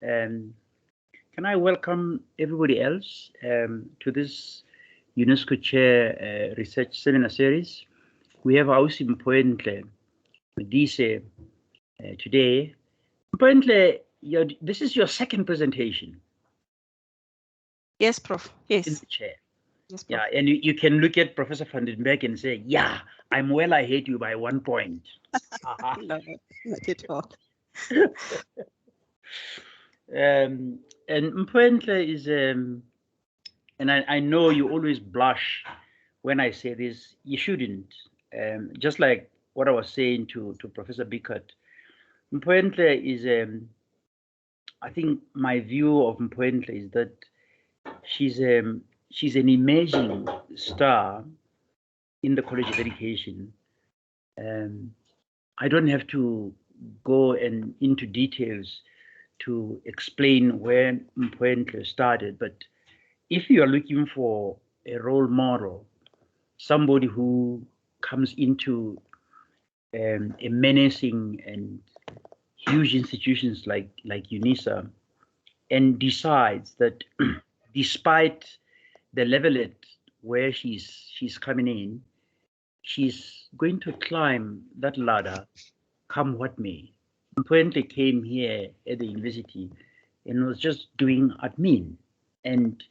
Can I welcome everybody else to this UNESCO Chair Research Seminar Series? We have Mphoentle Modise today. Mphoentle, this is your second presentation. Yes, Prof. Yes. In the chair. Yes, Prof. Yeah, and you can look at Professor van den Berg and say, yeah, I'm well ahead you by 1 point. No, not at all. And Mphoentle is, and I know you always blush when I say this, you shouldn't. Just like what I was saying to Professor Bickert, Mphoentle is, I think my view of Mphoentle is that she's an emerging star in the College of Education. I don't have to go into details to explain where Mphoentle started, but if you are looking for a role model, somebody who comes into a menacing and huge institutions like Unisa and decides that despite the level at where she's coming in, she's going to climb that ladder come what may. Mphoentle came here at the university and was just doing admin. And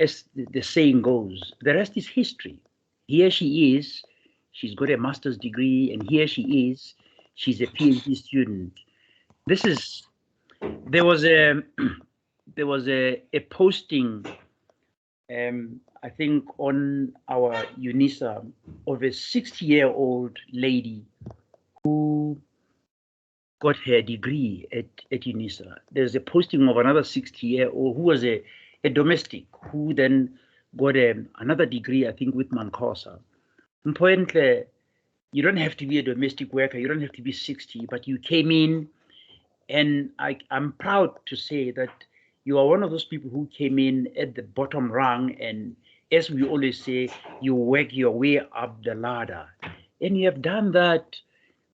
as the saying goes, the rest is history. Here she is, she's got a master's degree, and here she is, she's a PhD student. There was a posting, I think on our Unisa of a 60-year-old lady who got her degree at Unisa. There's a posting of another 60-year-old who was a domestic who then got another degree, I think, with Mancosa. Mphoentle, you don't have to be a domestic worker, you don't have to be 60, but you came in, and I'm proud to say that you are one of those people who came in at the bottom rung, and as we always say, you work your way up the ladder. And you have done that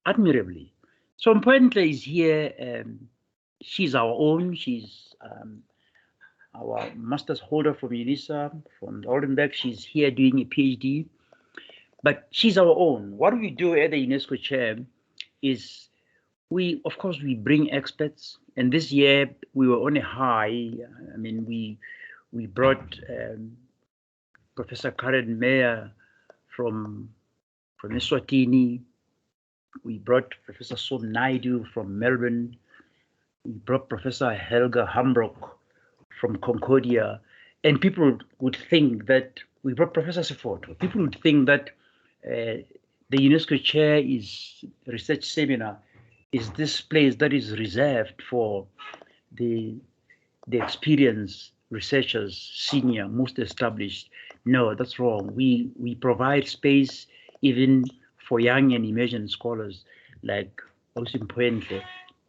admirably. So Mphoentle is here. She's our own. She's our master's holder from Unisa, from Oldenburg. She's here doing a PhD. But she's our own. What we do at the UNESCO chair is we bring experts. And this year we were on a high. I mean, we brought Professor Karen Meyer from Eswatini. We brought Professor Som Naidu from Melbourne. We brought Professor Helga Hambrock from Concordia. And people would think that we brought Professor Sefoto. People would think that the UNESCO chair research seminar is this place that is reserved for the experienced researchers, senior, most established. No, that's wrong. We provide space even for young and emerging scholars like Mphoentle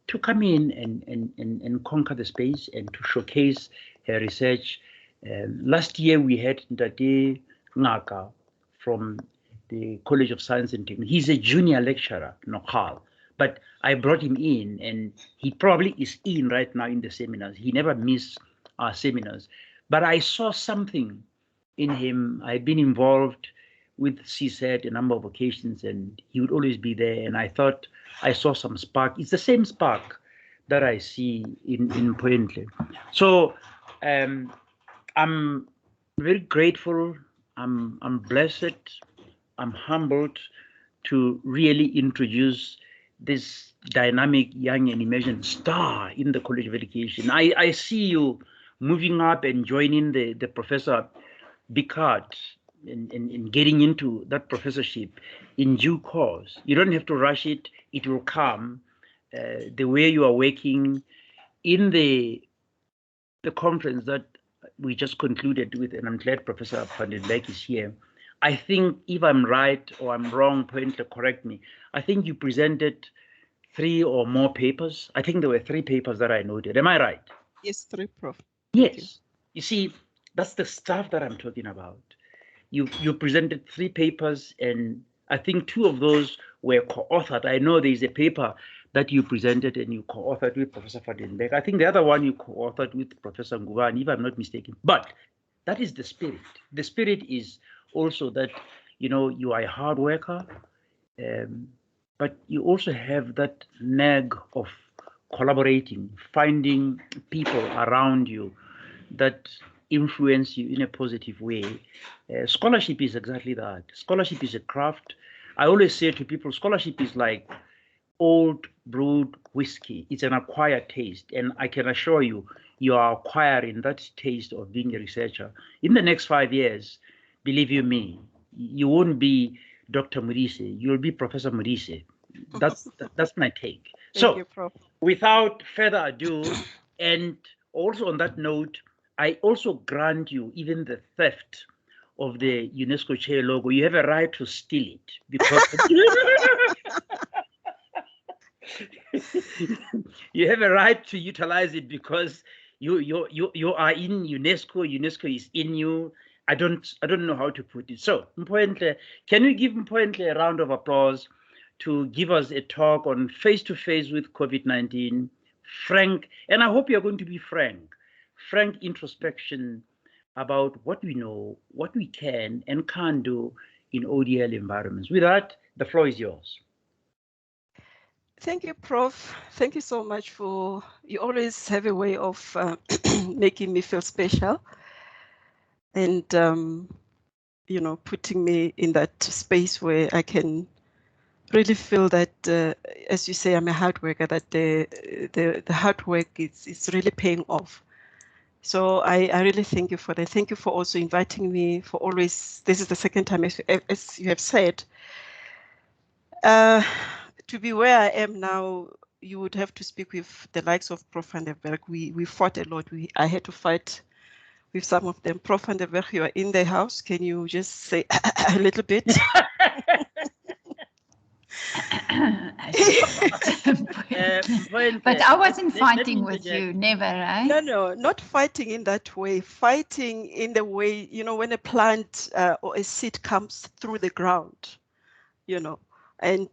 to come in and conquer the space and to showcase her research. Last year we had Ndate Ngaka from the College of Science and Technology. He's a junior lecturer, Nokal, but I brought him in, and he probably is in right now in the seminars. He never missed our seminars, but I saw something in him. I've been involved with CSAT a number of occasions, and he would always be there. And I thought I saw some spark. It's the same spark that I see in Mphoentle. So I'm very grateful. I'm blessed. I'm humbled to really introduce this dynamic young and emerging star in the College of Education. I see you moving up and joining the Professor Bickert in getting into that professorship in due course. You don't have to rush it. It will come. The way you are working in the conference that we just concluded with, and I'm glad Professor van den Berg is here. I think if I'm right or I'm wrong, Mphoentle, correct me. I think you presented 3 or more papers. I think there were 3 papers that I noted. Am I right? Yes, 3, Prof. Yes. You see, that's the stuff that I'm talking about. You presented 3 papers, and I think 2 of those were co-authored. I know there's a paper that you presented and you co-authored with Professor Vandenberg. I think the other one you co-authored with Professor Ngubane, if I'm not mistaken. But that is the spirit. The spirit is also that, you are a hard worker, but you also have that nag of collaborating, finding people around you that influence you in a positive way. Scholarship is exactly that. Scholarship is a craft. I always say to people, scholarship is like old brewed whiskey. It's an acquired taste, and I can assure you, you are acquiring that taste of being a researcher. In the next 5 years, believe you me, you won't be Dr. Modise, you'll be Professor Modise. That's my take. Thank you, Prof. Without further ado, and also on that note, I also grant you even the theft of the UNESCO chair logo. You have a right to steal it because you have a right to utilize it because you are in UNESCO. UNESCO is in you. I don't know how to put it. So, Mphoentle, can we give Mphoentle a round of applause to give us a talk on face-to-face with COVID-19, frank, and I hope you're going to be frank introspection about what we know, what we can and can't do in ODeL environments. With that, the floor is yours. Thank you, Prof. Thank you so much you always have a way of making me feel special and, putting me in that space where I can really feel that, as you say, I'm a hard worker, that the hard work is really paying off. So I really thank you for that. Thank you for also inviting me for always, this is the second time, as you have said, to be where I am now, you would have to speak with the likes of Prof. Vandenberg. We fought a lot. I had to fight with some of them. Prof. Vandenberg, you are in the house. Can you just say a little bit? But I wasn't fighting with you, never, right? No, not fighting in that way. Fighting in the way, when a plant or a seed comes through the ground, and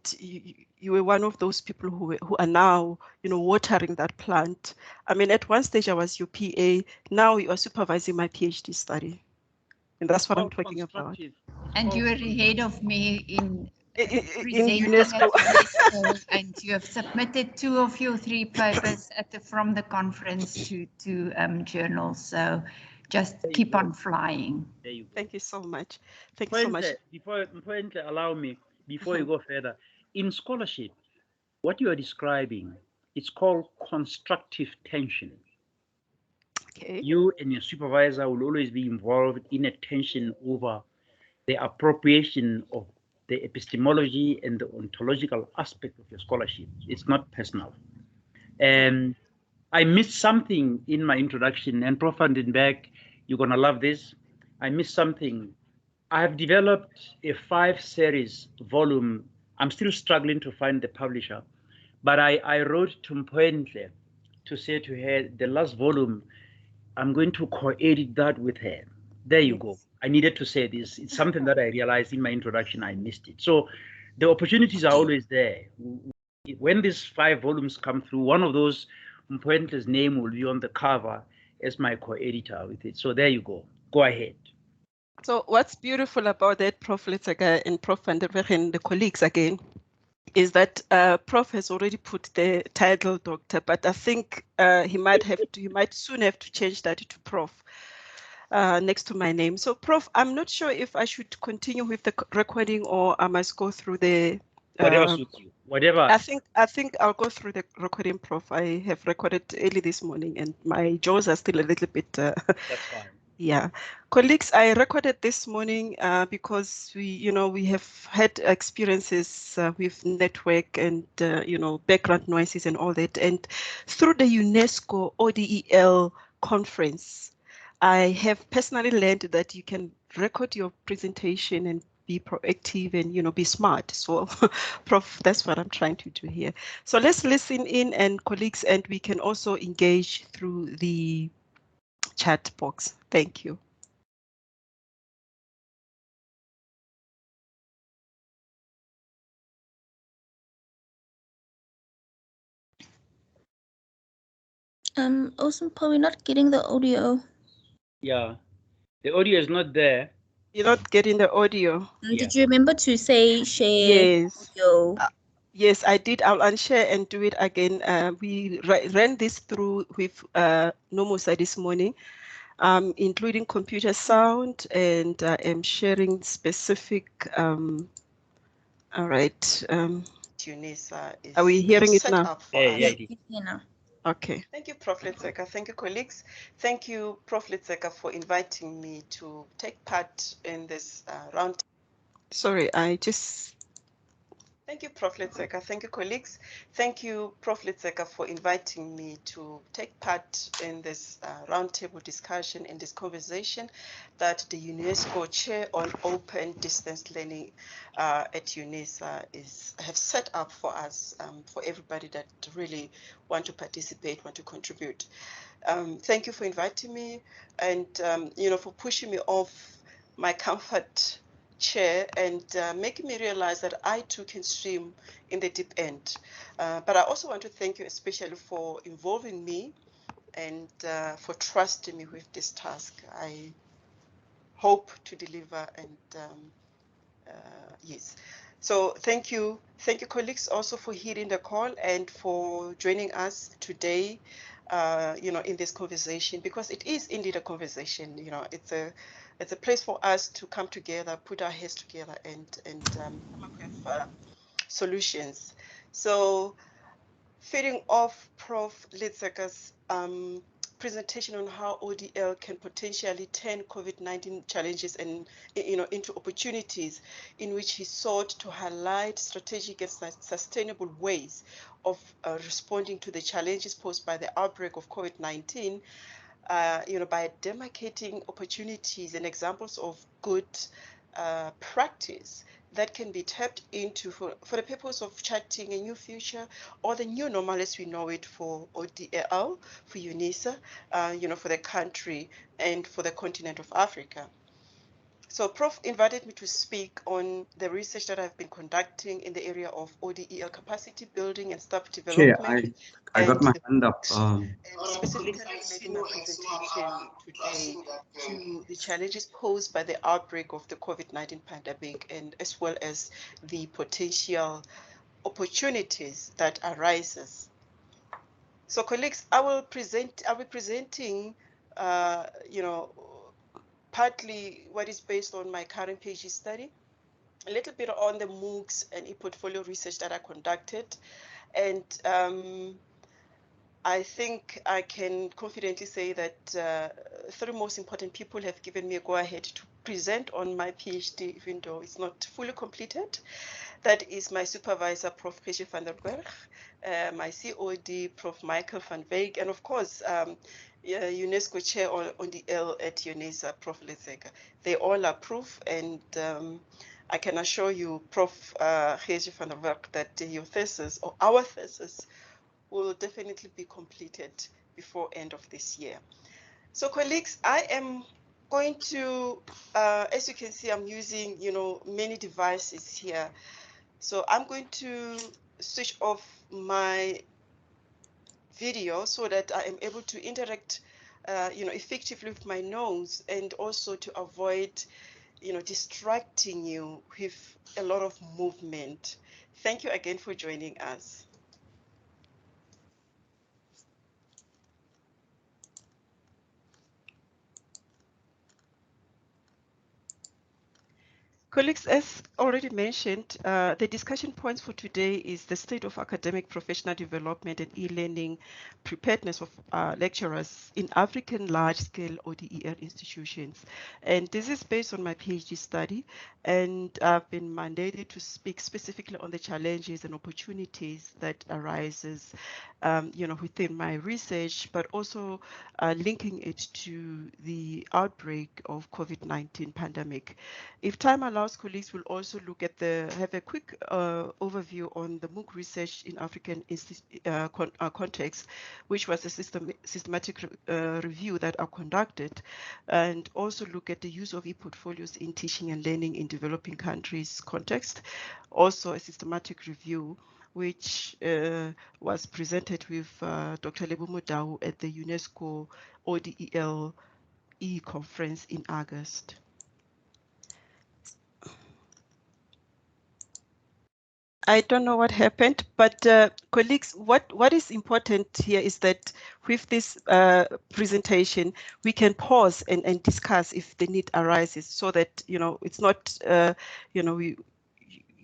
you were one of those people who are now, watering that plant. I mean, at one stage I was your PA. Now you are supervising my PhD study, and that's what I'm talking about. And you are ahead of me in UNESCO. And you have submitted 2 of your 3 papers from the conference to journals. So just keep on flying. There you go. Thank you so much. Thank you so much. Before allow me, before you go further, in scholarship, what you are describing, it's called constructive tension. Okay. You and your supervisor will always be involved in a tension over the appropriation of the epistemology and the ontological aspect of your scholarship. It's not personal. And I missed something in my introduction, and Prof. Vandenberg, you're gonna love this. I missed something. I have developed a 5-series volume. I'm still struggling to find the publisher, but I wrote to Mphoentle to say to her, the last volume, I'm going to co-edit that with her. There you go. I needed to say this. It's something that I realized in my introduction. I missed it. So the opportunities are always there. When these 5 volumes come through, one of those, Mphoentle's name will be on the cover as my co-editor with it. So there you go. Go ahead. So what's beautiful about that, Prof. Letsaga and Prof. Vandenberg and the colleagues again, is that Prof has already put the title doctor, but I think he might soon have to change that to Prof. Next to my name. So Prof, I'm not sure if I should continue with the recording or I must go through the whatever suits you. Whatever. I think I'll go through the recording, Prof. I have recorded early this morning and my jaws are still a little bit That's fine. Yeah, colleagues, I recorded this morning because we have had experiences with network and background noises and all that. And through the UNESCO ODeL conference, I have personally learned that you can record your presentation and be proactive and be smart. So, Prof, that's what I'm trying to do here. So let's listen in, and colleagues, and we can also engage through the chat box. Thank you. Also, probably not getting the audio. Yeah, the audio is not there. You're not getting the audio. Yeah. Did you remember to say share Yes. audio? Yes, I did. I'll unshare and do it again. We ran this through with Nomusa this morning, including computer sound, and I'm sharing specific. All right. Unisa is. Are we hearing it now? Yeah, it is. You know. Okay. Thank you, Prof. Letseka. Thank you, colleagues. Thank you, Prof. Letseka, for inviting me to take part in this round. Sorry, I just. Thank you, Prof. Letseka. Thank you, colleagues. Thank you, Prof. Letseka, for inviting me to take part in this roundtable discussion, in this conversation that the UNESCO Chair on Open Distance Learning at Unisa have set up for us, for everybody that really want to participate, want to contribute. Thank you for inviting me and, for pushing me off my comfort chair and making me realize that I too can swim in the deep end. But I also want to thank you especially for involving me and for trusting me with this task. I hope to deliver and yes. So thank you colleagues also for hearing the call and for joining us today, in this conversation, because it is indeed a conversation. It's a place for us to come together, put our heads together, and come up with solutions. So, feeding off Prof. Letseka's presentation on how ODeL can potentially turn COVID-19 challenges and into opportunities, in which he sought to highlight strategic and sustainable ways of responding to the challenges posed by the outbreak of COVID-19. By demarcating opportunities and examples of good practice that can be tapped into for the purpose of charting a new future or the new normal as we know it for ODeL, for Unisa, for the country and for the continent of Africa. So Prof invited me to speak on the research that I've been conducting in the area of ODeL capacity building and staff development. Okay, I got my hand up. Specifically relating my presentation today to the challenges posed by the outbreak of the COVID-19 pandemic, and as well as the potential opportunities that arises. So colleagues, I will be presenting, partly what is based on my current PhD study, a little bit on the MOOCs and Eportfolio research that I conducted, and I think I can confidently say that three most important people have given me a go-ahead to present on my PhD, even though it's not fully completed. That is my supervisor, Prof. Geesje van der Berg, my COD, Prof. Michael van Wyk, and of course, UNESCO Chair on ODeL at Unisa, Prof. Letseka. They all approve, and I can assure you, Prof. Geesje van der Berg, that your thesis, or our thesis, will definitely be completed before end of this year. So colleagues, I am going to, as you can see, I'm using, many devices here. So I'm going to switch off my video so that I am able to interact, effectively with my notes, and also to avoid, distracting you with a lot of movement. Thank you again for joining us. Colleagues, as already mentioned, the discussion points for today is the state of academic professional development and e-learning preparedness of lecturers in African large-scale ODeL institutions. And this is based on my PhD study, and I've been mandated to speak specifically on the challenges and opportunities that arises, within my research, but also linking it to the outbreak of COVID-19 pandemic. If time allows, colleagues will also look at have a quick overview on the MOOC research in African context, which was a systematic review that I conducted, and also look at the use of Eportfolios in teaching and learning in developing countries context, also a systematic review which was presented with Dr. Lebo Modau at the UNESCO ODeL conference in August. I don't know what happened, but colleagues, what is important here is that with this presentation, we can pause and discuss if the need arises, so that it's not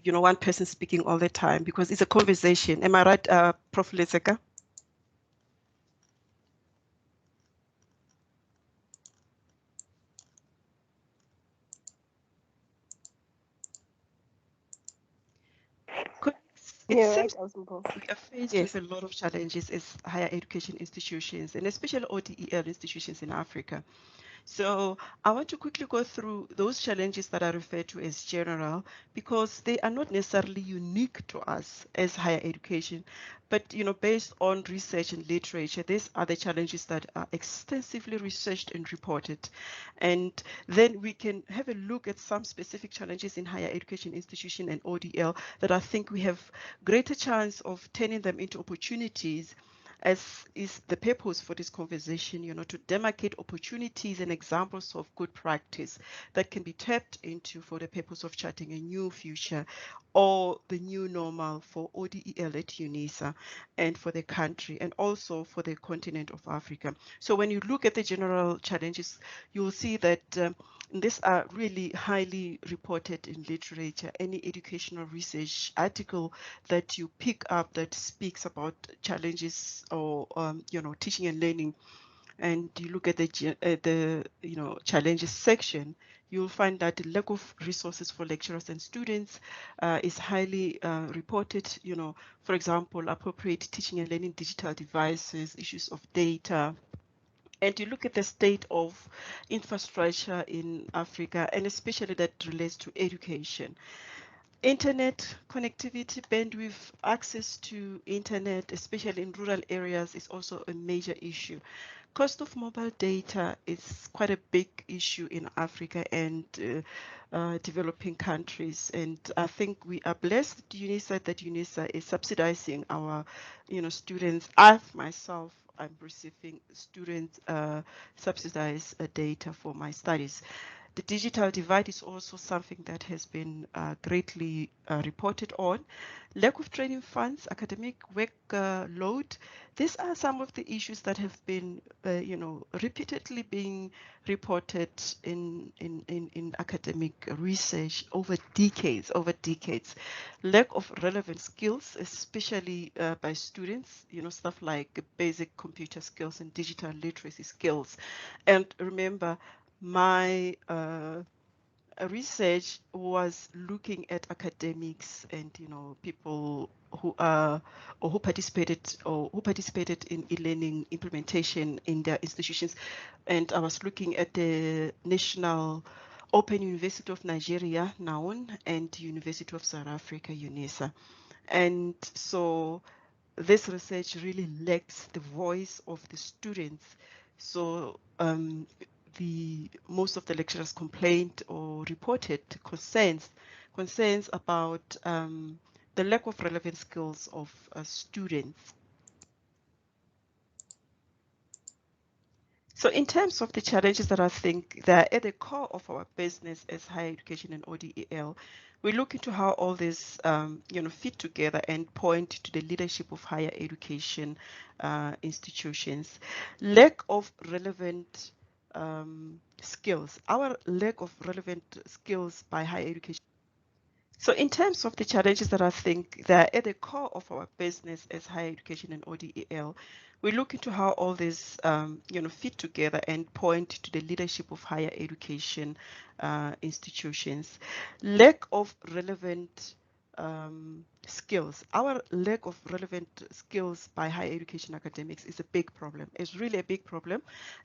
one person speaking all the time, because it's a conversation. Am I right, Prof. Lezeka? It seems we are faced with a lot of challenges as higher education institutions, and especially ODeL institutions in Africa. So I want to quickly go through those challenges that are referred to as general, because they are not necessarily unique to us as higher education, but based on research and literature, these are the challenges that are extensively researched and reported. And then we can have a look at some specific challenges in higher education institution and ODeL that I think we have greater chance of turning them into opportunities, as is the purpose for this conversation, to demarcate opportunities and examples of good practice that can be tapped into for the purpose of charting a new future or the new normal for ODeL at Unisa and for the country, and also for the continent of Africa. So when you look at the general challenges, you'll see that these are really highly reported in literature. Any educational research article that you pick up that speaks about challenges or teaching and learning, and you look at the challenges section, you'll find that the lack of resources for lecturers and students is highly reported. For example, appropriate teaching and learning digital devices, issues of data. And you look at the state of infrastructure in Africa, and especially that relates to education. Internet connectivity, bandwidth, access to internet, especially in rural areas, is also a major issue. Cost of mobile data is quite a big issue in Africa and developing countries. And I think we are blessed that Unisa is subsidizing our, students. I'm receiving student subsidized data for my studies. The digital divide is also something that has been greatly reported on. Lack of training funds, academic workload. These are some of the issues that have been, repeatedly being reported in academic research over decades. Lack of relevant skills, especially by students, stuff like basic computer skills and digital literacy skills. And remember, my research was looking at academics and people who are or who participated in e-learning implementation in their institutions, and I was looking at the National Open University of Nigeria, NAON, and University of South Africa, Unisa. And so this research really lacks the voice of the students. So most of the lecturers complained or reported concerns about the lack of relevant skills of students. So in terms of the challenges that I think that are at the core of our business as higher education and ODeL, we look into how all this fit together and point to the leadership of higher education institutions. Lack of relevant skills. Our lack of relevant skills by higher education. So in terms of the challenges that I think that are at the core of our business as higher education and ODeL, we look into how all this fit together and point to the leadership of higher education institutions. Lack of relevant skills. Our lack of relevant skills by higher education academics is a big problem. It's really a big problem.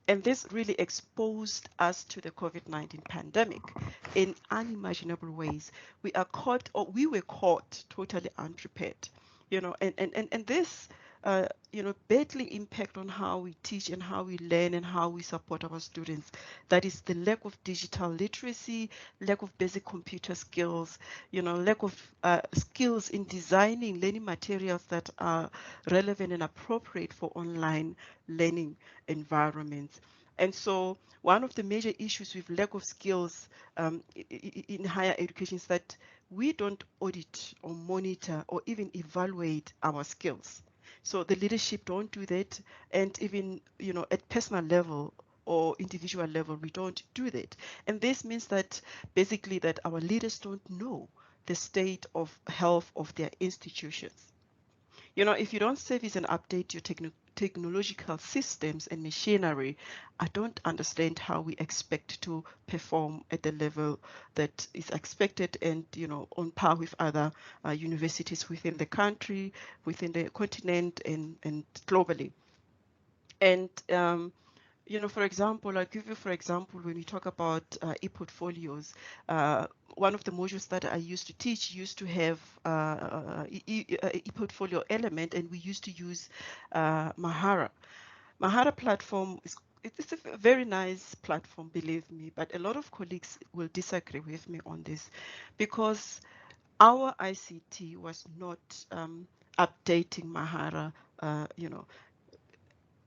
And this really exposed us to the COVID-19 pandemic in unimaginable ways. We were caught totally unprepared, and this badly impact on how we teach and how we learn and how we support our students. That is the lack of digital literacy, lack of basic computer skills, lack of skills in designing learning materials that are relevant and appropriate for online learning environments. And so one of the major issues with lack of skills in higher education is that we don't audit or monitor or even evaluate our skills. So the leadership don't do that, and even at personal level or individual level, we don't do that. And this means that basically that our leaders don't know the state of health of their institutions. If you don't service and update your technological systems and machinery, I don't understand how we expect to perform at the level that is expected and, on par with other universities within the country, within the continent, and globally. And for example, I'll give you, for example, when we talk about Eportfolios, one of the modules that I used to teach used to have Eportfolio element, and we used to use Mahara. Mahara platform it's a very nice platform, believe me, but a lot of colleagues will disagree with me on this because our ICT was not updating Mahara,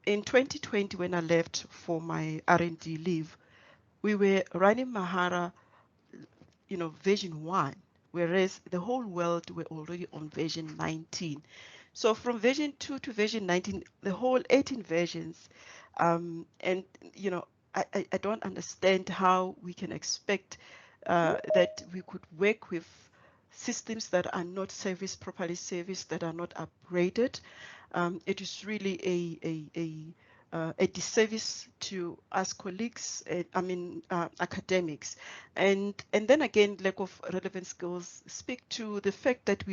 In 2020, when I left for my R&D leave, we were running Mahara, version 1, whereas the whole world were already on version 19. So from version 2 to version 19, the whole 18 versions, and I don't understand how we can expect that we could work with systems that are not properly serviced, that are not upgraded. It is really a disservice to us colleagues, academics, and then again, lack of relevant skills speak to the fact that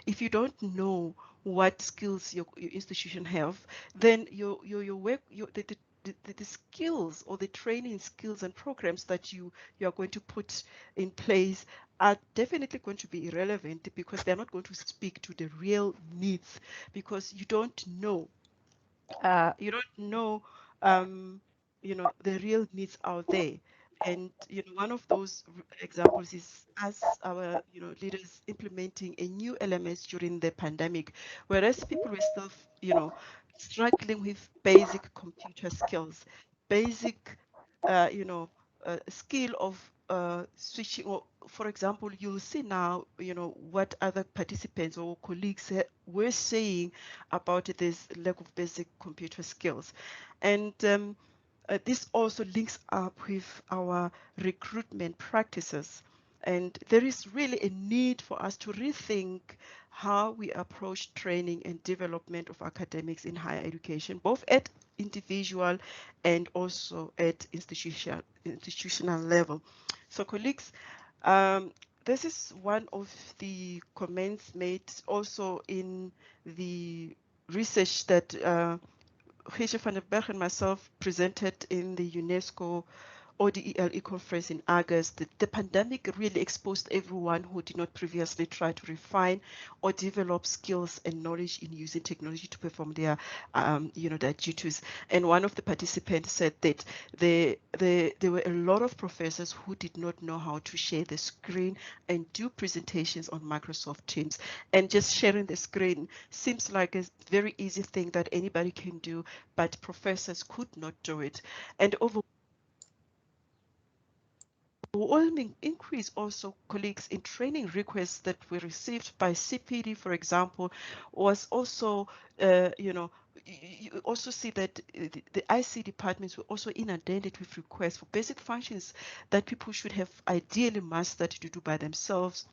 if you don't know what skills your institution have, then your work, the skills or the training skills and programs that you are going to put in place are definitely going to be irrelevant because they're not going to speak to the real needs, because you don't know the real needs out there. And one of those examples is our leaders implementing a new LMS during the pandemic, whereas people were still struggling with basic computer skills, basic skill of switching. Or for example, you'll see now what other participants or colleagues were saying about this lack of basic computer skills. And this also links up with our recruitment practices. And there is really a need for us to rethink how we approach training and development of academics in higher education, both at individual and also at institutional level. So colleagues, this is one of the comments made also in the research that Van der Berg and myself presented in the UNESCO ODeL conference in August. The pandemic really exposed everyone who did not previously try to refine or develop skills and knowledge in using technology to perform their duties. And one of the participants said that there were a lot of professors who did not know how to share the screen and do presentations on Microsoft Teams. And just sharing the screen seems like a very easy thing that anybody can do, but professors could not do it. And overwhelming increase also, colleagues, in training requests that were received by CPD, for example, was also, you also see that the IC departments were also inundated with requests for basic functions that people should have ideally mastered to do by themselves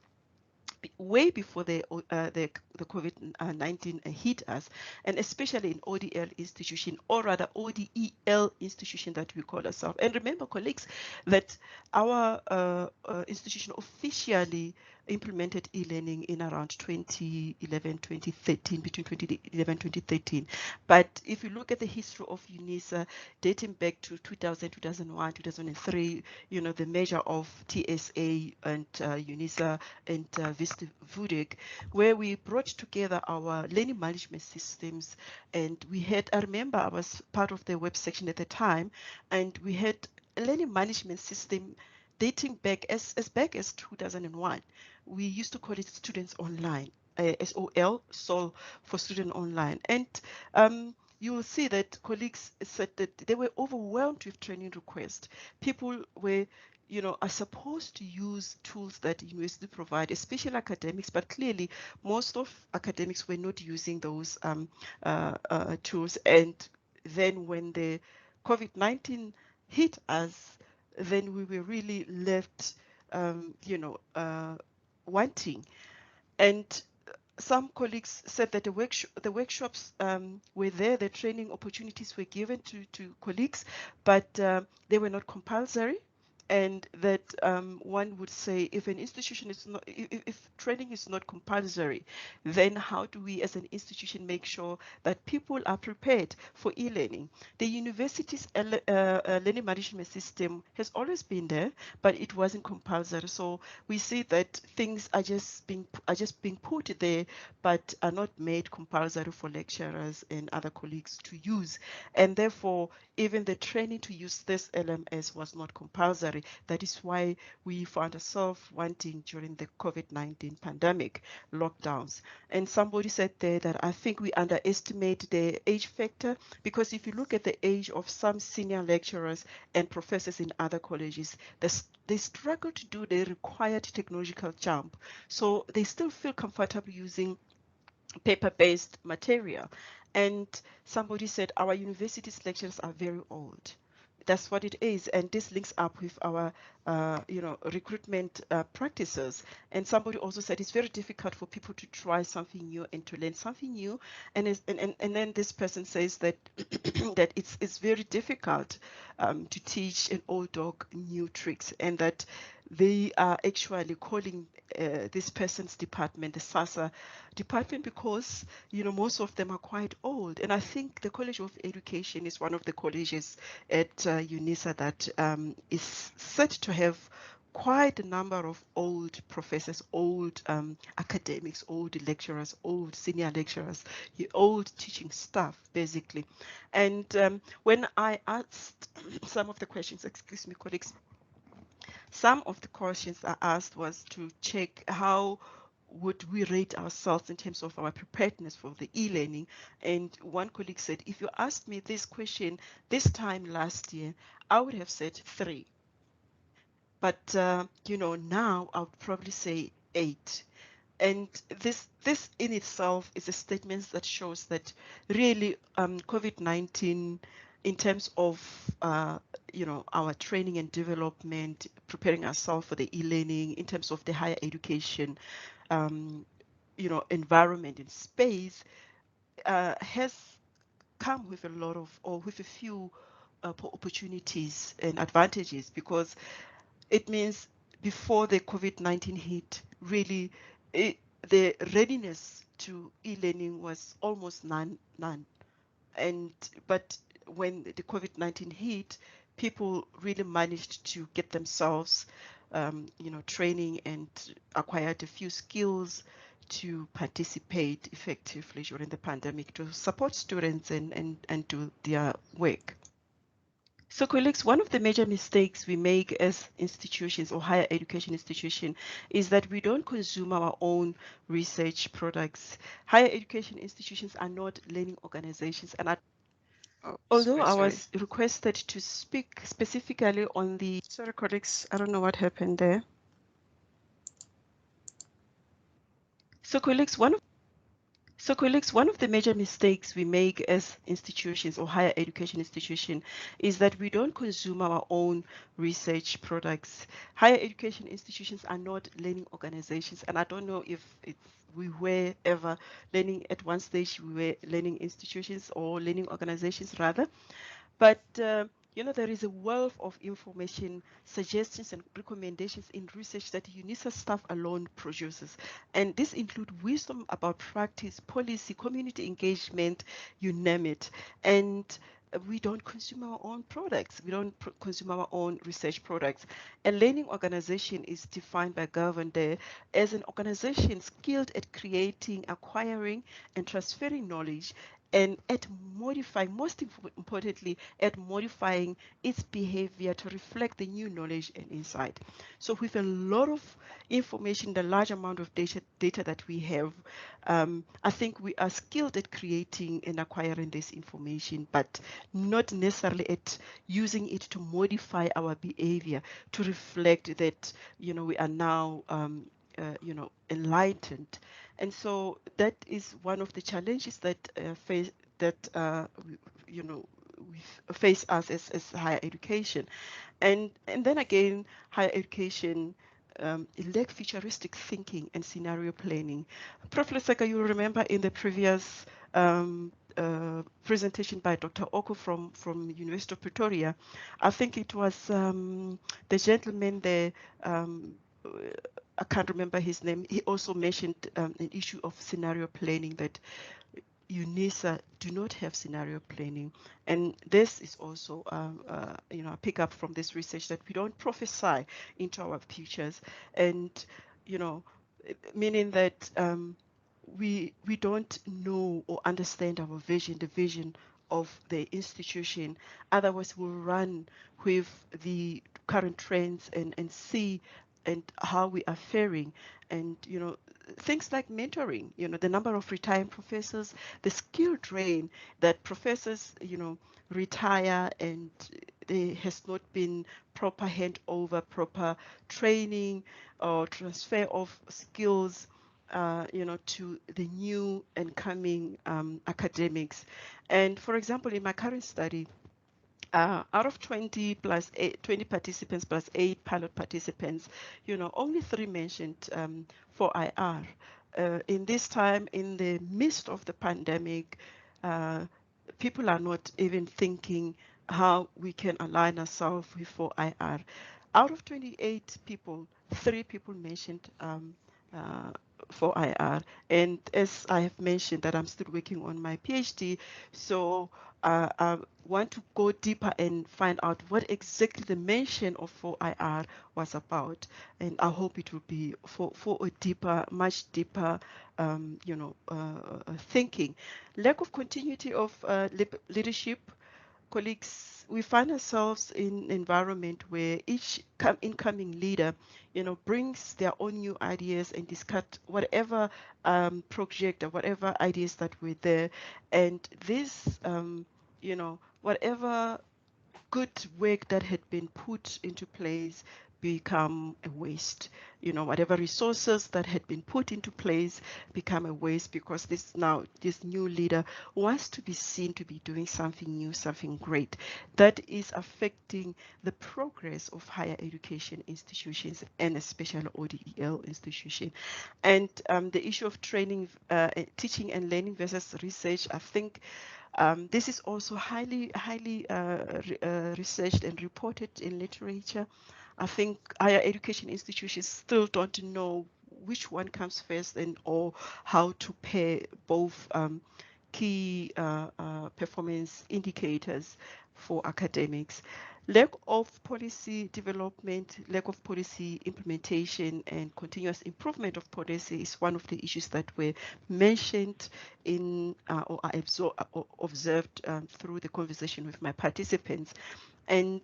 way before the COVID-19 hit us, and especially in ODeL institution, or rather ODeL institution that we call ourselves. And remember, colleagues, that our institution officially implemented e-learning in around 2011, 2013, between 2011 and 2013. But if you look at the history of Unisa, dating back to 2000, 2001, 2003, you know, the measure of TSA and Unisa and Vista VUDEC, where we brought together our learning management systems, and we had, I remember I was part of the web section at the time, and we had a learning management system dating back as back as 2001. We used to call it Students Online, SOL, SOL for Student Online. And you will see that colleagues said that they were overwhelmed with training requests. People were, you know, are supposed to use tools that university provide, especially academics, but clearly most of academics were not using those tools. And then when the COVID-19 hit us, then we were really left, you know, wanting. And some colleagues said that the workshops were there, the training opportunities were given to colleagues, but they were not compulsory. And that one would say, if an institution is not, if training is not compulsory, then how do we as an institution make sure that people are prepared for e-learning? The university's learning management system has always been there, but it wasn't compulsory. So we see that things are just being put there, but are not made compulsory for lecturers and other colleagues to use. And therefore, even the training to use this LMS was not compulsory. That is why we found ourselves wanting during the COVID-19 pandemic lockdowns. And somebody said there that I think we underestimate the age factor, because if you look at the age of some senior lecturers and professors in other colleges, they struggle to do the required technological jump. So they still feel comfortable using paper-based material. And somebody said our university's lecturers are very old. That's what it is, and this links up with our you know, recruitment practices. And somebody also said it's very difficult for people to try something new and to learn something new. And then this person says that that it's very difficult to teach an old dog new tricks, and that they are actually calling this person's department the SASA department, because, you know, most of them are quite old. And I think the College of Education is one of the colleges at Unisa that is said to have quite a number of old professors, old academics, old lecturers, old senior lecturers, old teaching staff, basically. And when I asked some of the questions, excuse me, colleagues, some of the questions I asked was to check how would we rate ourselves in terms of our preparedness for the e-learning. And one colleague said, if you asked me this question this time last year, I would have said 3. But, you know, now I would probably say 8. And this in itself is a statement that shows that really COVID-19, in terms of you know, our training and development, preparing ourselves for the e-learning, in terms of the higher education, you know, environment and space, has come with a lot of, or with a few opportunities and advantages, because it means before the COVID-19 hit, really, the readiness to e-learning was almost none. But when the COVID-19 hit, people really managed to get themselves, you know, training and acquired a few skills to participate effectively during the pandemic, to support students and do their work. So colleagues, one of the major mistakes we make as institutions or higher education institution is that we don't consume our own research products. Higher education institutions are not learning organizations, and although I was requested to speak specifically on the, sorry colleagues, I don't know what happened there. So colleagues, one of the major mistakes we make as institutions or higher education institution is that we don't consume our own research products. Higher education institutions are not learning organizations, and I don't know if we were ever learning at one stage, we were learning institutions or learning organizations rather. But there is a wealth of information, suggestions and recommendations in research that Unisa staff alone produces. And this includes wisdom about practice, policy, community engagement, you name it. And we don't consume our own products. We don't consume our own research products. A learning organization is defined by Governor as an organization skilled at creating, acquiring, and transferring knowledge, and at modifying, most importantly, at modifying its behavior to reflect the new knowledge and insight. So with a lot of information, the large amount of data that we have, I think we are skilled at creating and acquiring this information, but not necessarily at using it to modify our behavior to reflect that, we are now enlightened. And so that is one of the challenges that face us as higher education. And then again, higher education lack futuristic thinking and scenario planning. Prof. Lesaka, you remember in the previous presentation by Dr. Oko from University of Pretoria, I think it was the gentleman there, I can't remember his name, he also mentioned an issue of scenario planning, that Unisa do not have scenario planning. And this is also, I pick up from this research that we don't prophesy into our futures. And, meaning that we don't know or understand our vision, the vision of the institution. Otherwise, we'll run with the current trends and see and how we are faring. And, things like mentoring, the number of retiring professors, the skill drain that professors, retire, and there has not been proper handover, proper training or transfer of skills, to the new and coming academics. And for example, in my current study, out of 20 participants plus 8 pilot participants, only 3 mentioned 4IR. In this time, in the midst of the pandemic, people are not even thinking how we can align ourselves with 4IR. Out of 28 people, 3 people mentioned 4IR. And as I have mentioned, that I'm still working on my PhD, so I want to go deeper and find out what exactly the mention of 4IR was about. And I hope it will be for a deeper, much deeper, thinking. Lack of continuity of leadership. Colleagues, we find ourselves in an environment where each incoming leader, brings their own new ideas and discuss whatever project or whatever ideas that were there. And this, whatever good work that had been put into place become a waste. Whatever resources that had been put into place become a waste, because this new leader wants to be seen to be doing something new, something great that is affecting the progress of higher education institutions, and especially ODeL institution. And the issue of training, teaching and learning versus research, I think this is also highly researched and reported in literature. I think higher education institutions still don't know which one comes first, and or how to pair both key performance indicators for academics. Lack of policy development, lack of policy implementation, and continuous improvement of policy is one of the issues that were mentioned in or I observed through the conversation with my participants. And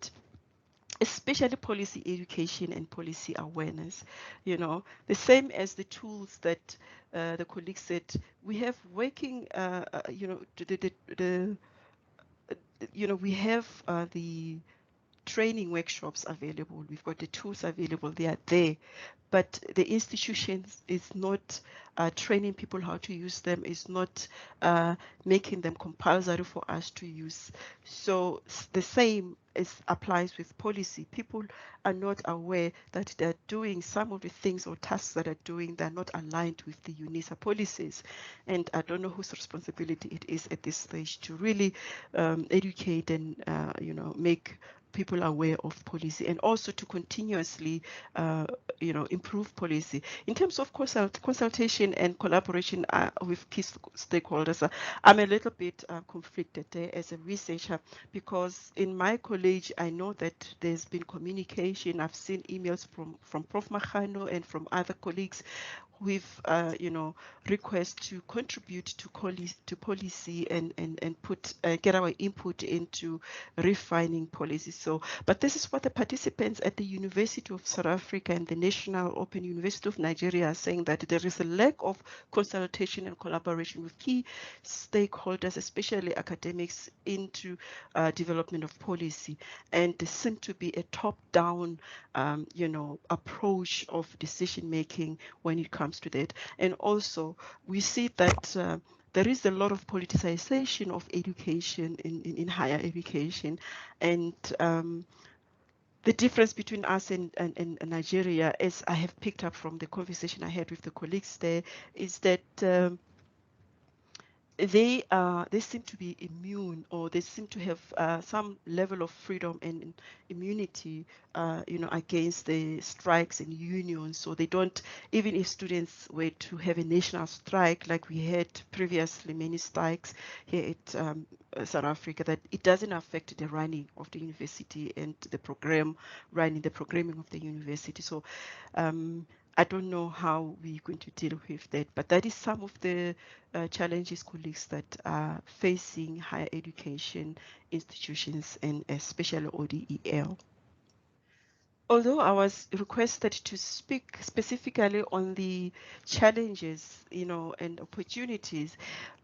especially policy education and policy awareness, the same as the tools that the colleagues said, we have working, we have the training workshops available. We've got the tools available. They are there. But the institutions is not training people how to use them, is not making them compulsory for us to use. So the same applies with policy. People are not aware that they're doing some of the things or tasks that are doing, they're not aligned with the Unisa policies. And I don't know whose responsibility it is at this stage to really educate and make people aware of policy, and also to continuously improve policy. In terms of consultation and collaboration with key stakeholders, I'm a little bit conflicted there as a researcher, because in my college I know that there's been communication. I've seen emails from Prof. Magano and from other colleagues with requests to contribute to policy and put get our input into refining policy. So, but this is what the participants at the University of South Africa and the National Open University of Nigeria are saying, that there is a lack of consultation and collaboration with key stakeholders, especially academics, into development of policy, and there seems to be a top-down approach of decision making when it comes to that. And also we see that there is a lot of politicization of education in higher education, and the difference between us and Nigeria, as I have picked up from the conversation I had with the colleagues there, is that they seem to be immune, or they seem to have some level of freedom and immunity against the strikes and unions. So they don't, even if students were to have a national strike like we had previously, many strikes here at South Africa, that it doesn't affect the running of the university and the programming of the university. So I don't know how we're going to deal with that, but that is some of the challenges, colleagues, that are facing higher education institutions, and especially ODeL. Although I was requested to speak specifically on the challenges, and opportunities,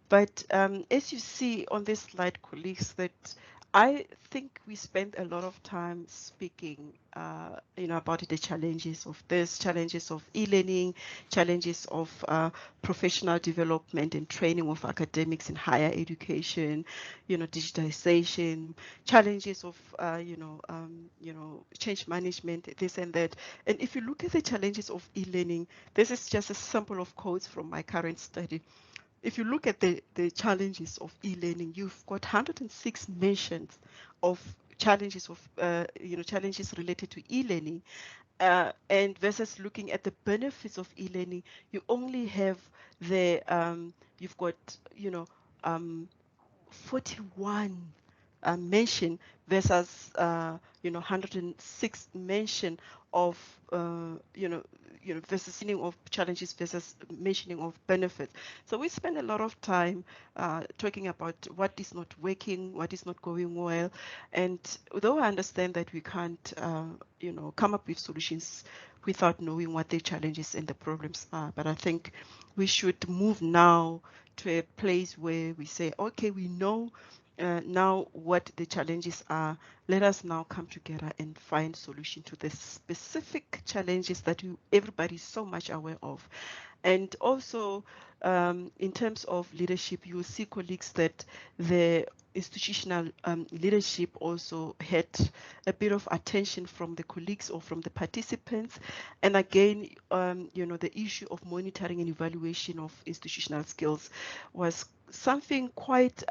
but as you see on this slide, colleagues, that I think we spent a lot of time speaking, about the challenges of this, challenges of e-learning, challenges of professional development and training of academics in higher education, digitization, challenges of, change management, this and that. And if you look at the challenges of e-learning, this is just a sample of quotes from my current study. If you look at the challenges of e-learning, you've got 106 mentions of challenges of challenges related to e-learning, and versus looking at the benefits of e-learning, you only have the you've got 41 mention versus 106 mention of versus meaning of challenges versus mentioning of benefits. So we spend a lot of time talking about what is not working, what is not going well, and although I understand that we can't come up with solutions without knowing what the challenges and the problems are, but I think we should move now to a place where we say, okay, we know now what the challenges are. Let us now come together and find solution to the specific challenges that everybody is so much aware of. And also, in terms of leadership, you will see, colleagues, that the institutional leadership also had a bit of attention from the colleagues or from the participants. And again, the issue of monitoring and evaluation of institutional skills was something quite,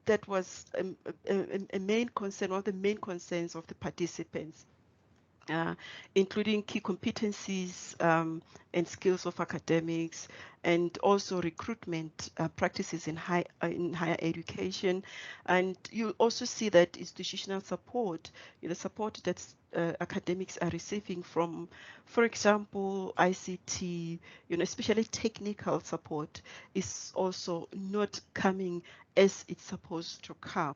that was a main concern, one of the main concerns of the participants. Including key competencies and skills of academics, and also recruitment practices in higher education. And you also see that institutional support, the support that academics are receiving from, for example, ICT, especially technical support, is also not coming as it's supposed to come.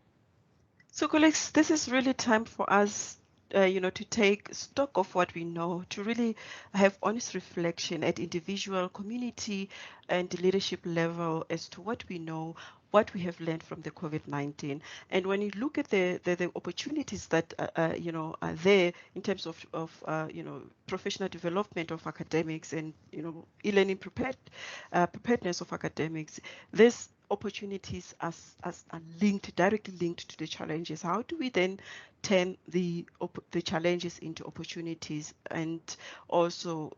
So, colleagues, this is really time for us to take stock of what we know, to really have honest reflection at individual, community, and leadership level as to what we know, what we have learned from the COVID-19. And when you look at the opportunities that are there in terms of professional development of academics and e-learning preparedness of academics, this opportunities are directly linked to the challenges. How do we then turn the challenges into opportunities and also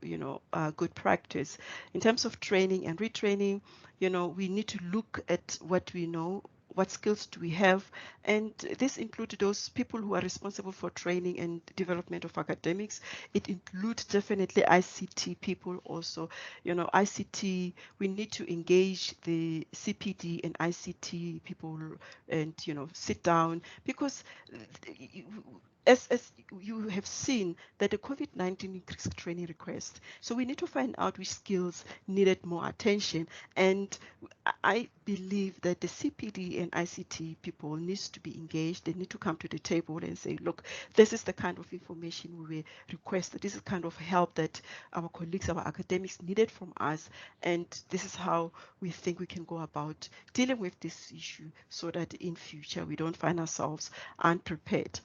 good practice in terms of training and retraining? We need to look at what we know, what skills do we have, and this includes those people who are responsible for training and development of academics. It includes definitely ICT people also. ICT, we need to engage the CPD and ICT people and sit down, because as you have seen that the COVID-19 increased training requests. So we need to find out which skills needed more attention. And I believe that the CPD and ICT people needs to be engaged. They need to come to the table and say, look, this is the kind of information we were requested. This is the kind of help that our colleagues, our academics needed from us. And this is how we think we can go about dealing with this issue so that in future we don't find ourselves unprepared.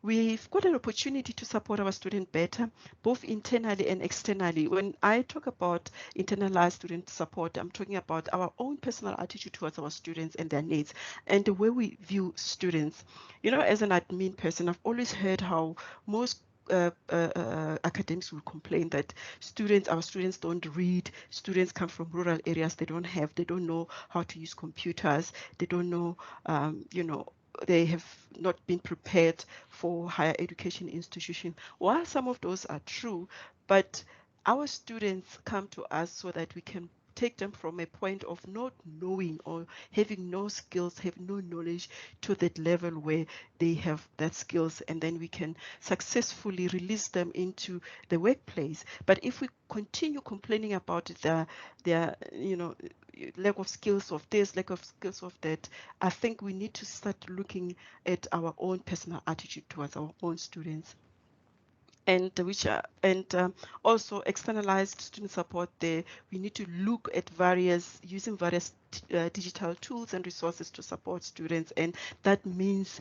We've got an opportunity to support our students better, both internally and externally. When I talk about internalized student support, I'm talking about our own personal attitude towards our students and their needs and the way we view students. As an admin person, I've always heard how most academics will complain that our students don't read, students come from rural areas, they don't know how to use computers, they don't know, they have not been prepared for higher education institution. While some of those are true, but our students come to us so that we can take them from a point of not knowing or having no skills, have no knowledge, to that level where they have that skills, and then we can successfully release them into the workplace. But if we continue complaining about their lack of skills of this, lack of skills of that, I think we need to start looking at our own personal attitude towards our own students. And also externalized student support there. We need to look at using various digital tools and resources to support students, and that means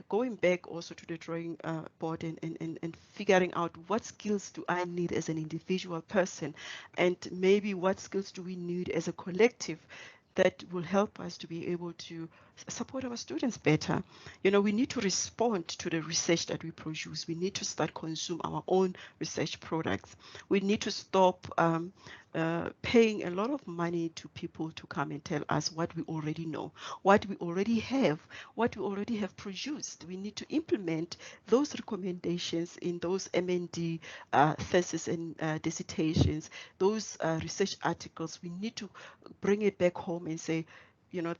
going back also to the drawing board and figuring out what skills do I need as an individual person, and maybe what skills do we need as a collective that will help us to be able to support our students better. We need to respond to the research that we produce. We need to start consume our own research products. We need to stop paying a lot of money to people to come and tell us what we already know, what we already have produced. We need to implement those recommendations in those MND thesis and dissertations, those research articles. We need to bring it back home and say,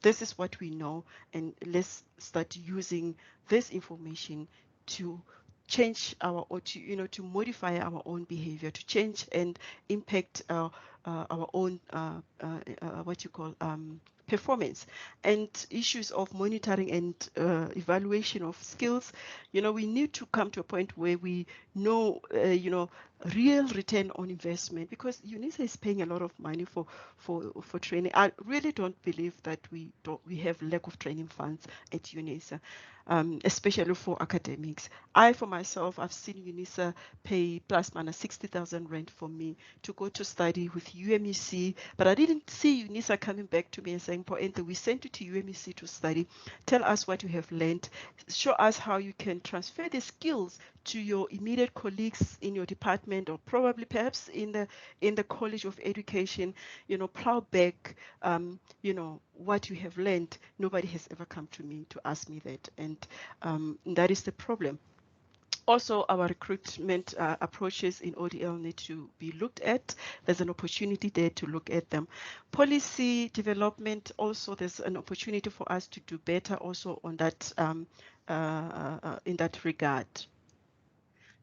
this is what we know, and let's start using this information to change to modify our own behavior, to change and impact our own performance. And issues of monitoring and evaluation of skills, we need to come to a point where we know real return on investment, because Unisa is paying a lot of money for training. I really don't believe that we have lack of training funds at Unisa, especially for academics. For myself, I've seen Unisa pay plus minus 60,000 rand for me to go to study with UMEC, but I didn't see Unisa coming back to me and saying, Mphoentle, we sent you to UMEC to study. Tell us what you have learned. Show us how you can transfer the skills to your immediate colleagues in your department, or probably perhaps in the College of Education. Plow back what you have learned. Nobody has ever come to me to ask me that, and that is the problem. Also, our recruitment approaches in ODeL need to be looked at. There's an opportunity there to look at them. Policy development, also there's an opportunity for us to do better also on that in that regard.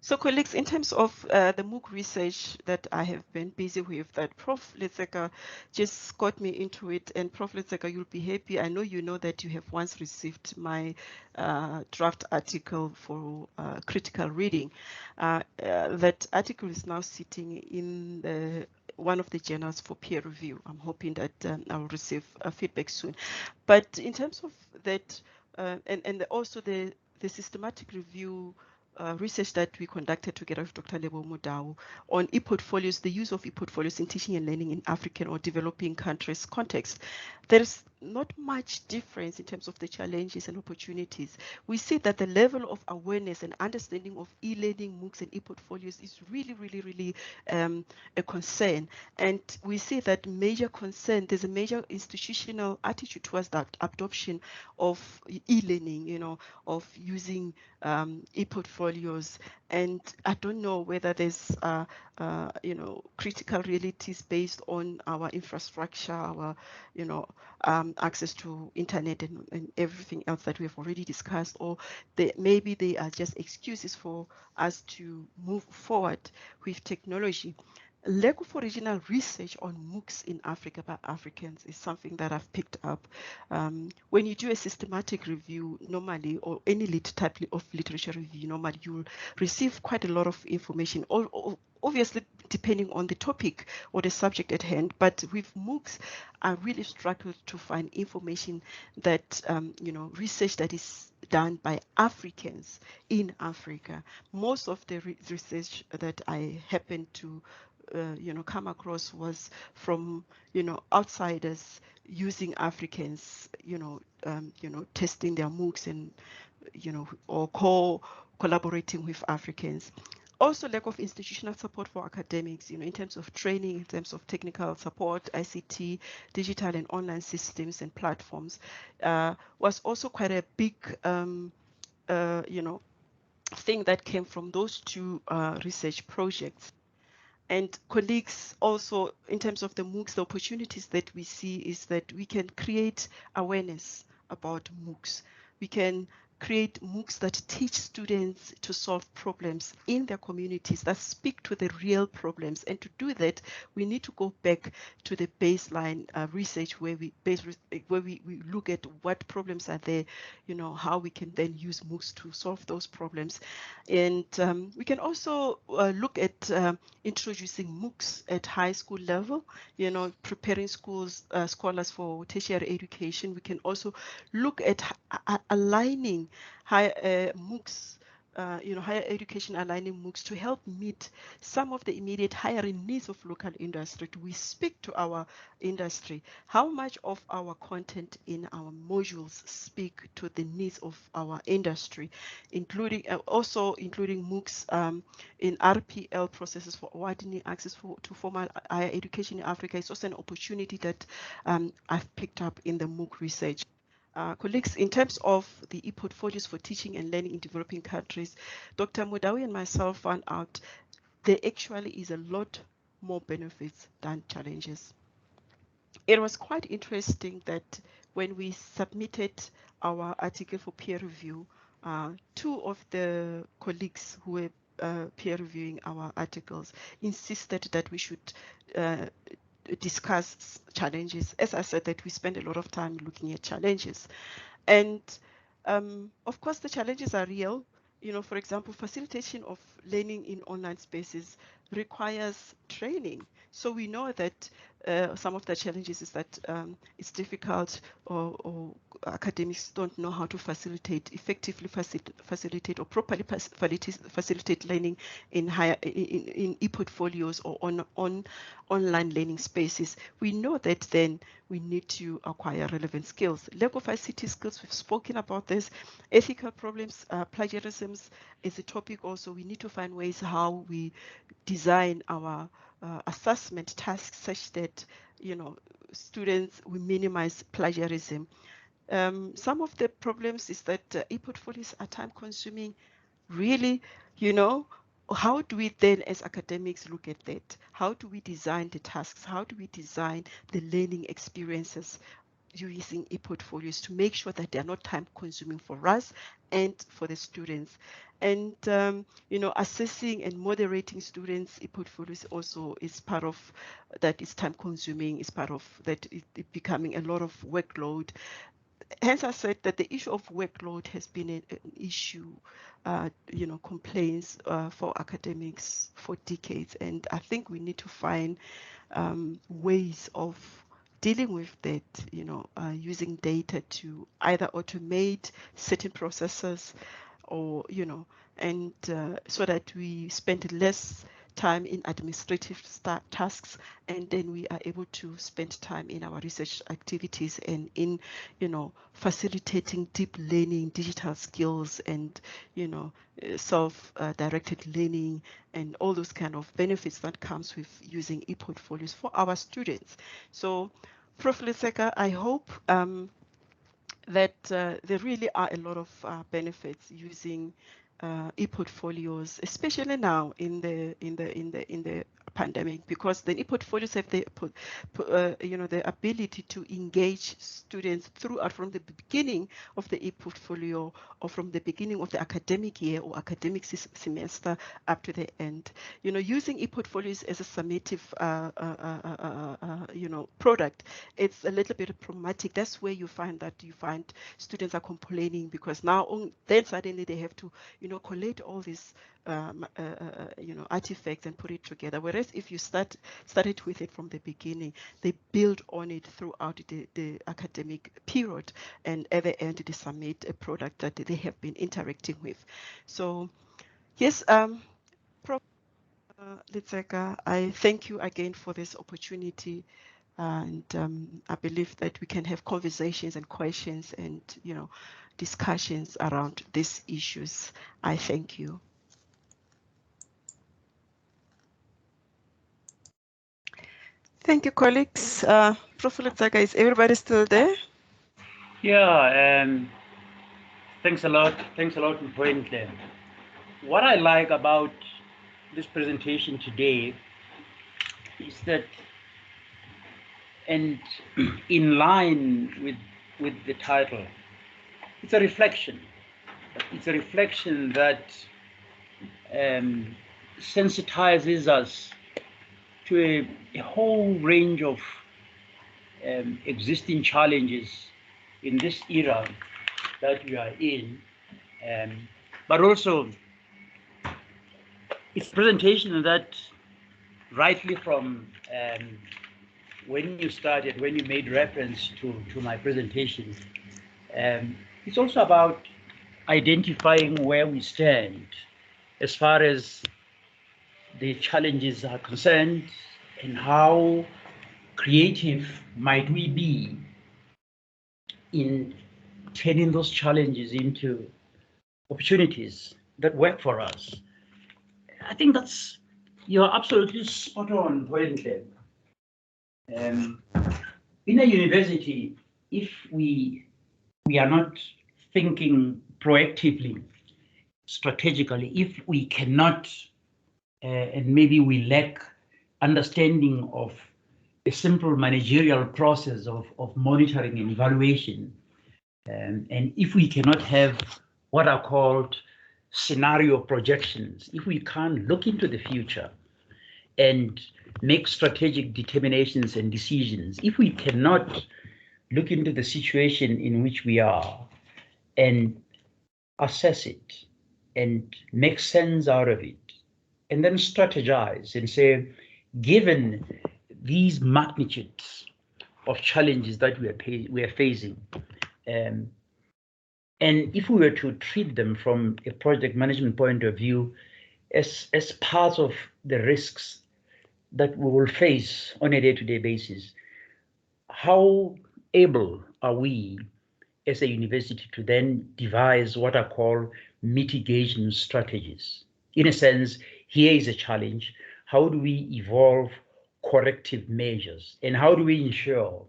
So colleagues, in terms of the MOOC research that I have been busy with, that Prof. Letseka just got me into it, and Prof. Letseka, you'll be happy. I know you know that you have once received my draft article for critical reading. That article is now sitting in one of the journals for peer review. I'm hoping that I will receive feedback soon. But in terms of that, and also the systematic review research that we conducted together with Dr. Lebo Mudau on Eportfolios, the use of Eportfolios in teaching and learning in African or developing countries context. There's not much difference in terms of the challenges and opportunities. We see that the level of awareness and understanding of e-learning, MOOCs and Eportfolios is really a concern. And we see that there's a major institutional attitude towards that adoption of e-learning, you know, of using Eportfolios. And I don't know whether there's you know, critical realities based on our infrastructure, our, you know, access to internet and everything else that we have already discussed, or maybe they are just excuses for us to move forward with technology. Lack of original research on MOOCs in Africa by Africans is something that I've picked up. When you do a systematic review normally, or any type of literature review, normally you'll receive quite a lot of information, obviously depending on the topic or the subject at hand. But with MOOCs, I really struggled to find information that, you know, research that is done by Africans in Africa. Most of the research that I happened to you know, come across was from, you know, outsiders using Africans, you know, testing their MOOCs and, you know, or collaborating with Africans. Also, lack of institutional support for academics, you know, in terms of training, in terms of technical support, ICT, digital and online systems and platforms, was also quite a big, you know, thing that came from those two research projects. And colleagues, also in terms of the MOOCs, the opportunities that we see is that we can create awareness about MOOCs. We can create MOOCs that teach students to solve problems in their communities, that speak to the real problems. And to do that, we need to go back to the baseline research where we look at what problems are there, you know, how we can then use MOOCs to solve those problems. And we can also look at introducing MOOCs at high school level, you know, preparing scholars for tertiary education. We can also look at aligning MOOCs, you know, higher education aligning MOOCs to help meet some of the immediate hiring needs of local industry. We speak to our industry. How much of our content in our modules speak to the needs of our industry, including including MOOCs in RPL processes for widening access to formal higher education in Africa is also an opportunity that I've picked up in the MOOC research. Colleagues, in terms of the Eportfolios for teaching and learning in developing countries, Dr. Mudawi and myself found out there actually is a lot more benefits than challenges. It was quite interesting that when we submitted our article for peer review, two of the colleagues who were peer reviewing our articles insisted that we should discuss challenges. As I said, that we spend a lot of time looking at challenges. And of course, the challenges are real. You know, for example, facilitation of learning in online spaces requires training. So we know that some of the challenges is that it's difficult, or academics don't know how to effectively facilitate or properly facilitate learning in Eportfolios or on online learning spaces. We know that then we need to acquire relevant skills. Lack of ICT skills, we've spoken about this. Ethical problems, plagiarisms is a topic also. We need to find ways how we design our assessment tasks such that, you know, students, we minimize plagiarism. Some of the problems is that Eportfolios are time consuming. Really, you know, how do we then as academics look at that? How do we design the tasks? How do we design the learning experiences? using Eportfolios to make sure that they are not time consuming for us and for the students. And, you know, assessing and moderating students' Eportfolios also is part of that. Is time consuming, is part of that, it becoming a lot of workload. Hence, I said that the issue of workload has been an issue, you know, complaints for academics for decades. And I think we need to find ways of dealing with that, you know, using data to either automate certain processes or, you know, and so that we spend less time in administrative tasks, and then we are able to spend time in our research activities and in, you know, facilitating deep learning, digital skills, and, you know, self-directed learning, and all those kind of benefits that comes with using Eportfolios for our students. So, Prof. Letseka, I hope that there really are a lot of benefits using Eportfolios, especially now in the pandemic, because the Eportfolios have the you know, the ability to engage students throughout from the beginning of the Eportfolio or from the beginning of the academic year or academic semester up to the end. You know, using Eportfolios as a summative you know, product, it's a little bit problematic. That's where you find students are complaining, because now then suddenly they have to, you know, collate all these you know, artifacts and put it together. Whereas if you started with it from the beginning, they build on it throughout the academic period, and at the end they submit a product that they have been interacting with. So yes, Prof. Letseka, I thank you again for this opportunity. And I believe that we can have conversations and questions and, you know, discussions around these issues. I thank you. Thank you, colleagues. Prof. Letseka, is everybody still there? Yeah, thanks a lot. Thanks a lot, Mphoentle. What I like about this presentation today is that, and in line with the title, it's a reflection. It's a reflection that sensitizes us to a whole range of existing challenges in this era that we are in, but also it's a presentation that rightly from when you started, when you made reference to my presentation, it's also about identifying where we stand as far as the challenges are concerned, and how creative might we be in turning those challenges into opportunities that work for us. I think you're absolutely spot on, Mphoentle. In a university, if we are not thinking proactively, strategically, if we cannot, and maybe we lack understanding of a simple managerial process of monitoring and evaluation, and if we cannot have what are called scenario projections, if we can't look into the future and make strategic determinations and decisions, if we cannot look into the situation in which we are and assess it and make sense out of it, and then strategize and say, given these magnitudes of challenges that we are facing, and if we were to treat them from a project management point of view as part of the risks that we will face on a day-to-day basis, how able are we as a university to then devise what are called mitigation strategies? In a sense, here is a challenge. How do we evolve corrective measures? And how do we ensure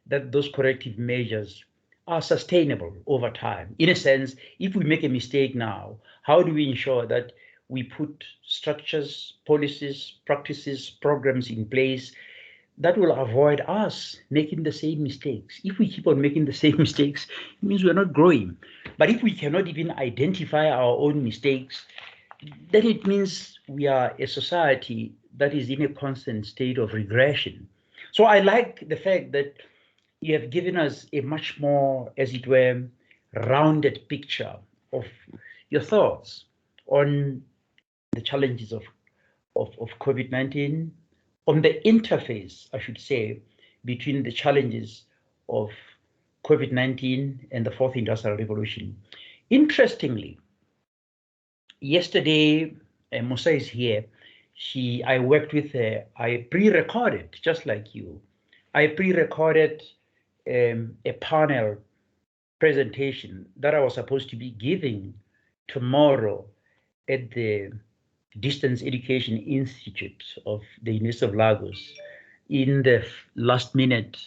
that those corrective measures are sustainable over time? In a sense, if we make a mistake now, how do we ensure that we put structures, policies, practices, programs in place that will avoid us making the same mistakes. If we keep on making the same mistakes, it means we're not growing. But if we cannot even identify our own mistakes, then it means we are a society that is in a constant state of regression. So I like the fact that you have given us a much more, as it were, rounded picture of your thoughts on the challenges of COVID-19, on the interface, I should say, between the challenges of COVID-19 and the fourth industrial revolution. Interestingly, yesterday, Musa is here. I worked with her. I pre-recorded, just like you. I pre-recorded a panel presentation that I was supposed to be giving tomorrow at the Distance Education Institute of the University of Lagos. In the last minute,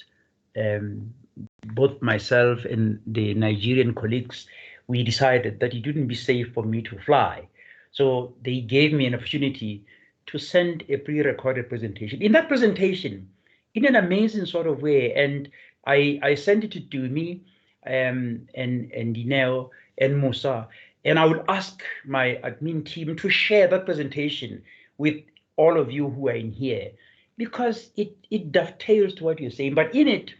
both myself and the Nigerian colleagues, we decided that it wouldn't be safe for me to fly. So they gave me an opportunity to send a pre-recorded presentation. In that presentation, in an amazing sort of way, and I sent it to Dumi and Dineo and Musa, and I would ask my admin team to share that presentation with all of you who are in here, because it dovetails to what you're saying. But in it,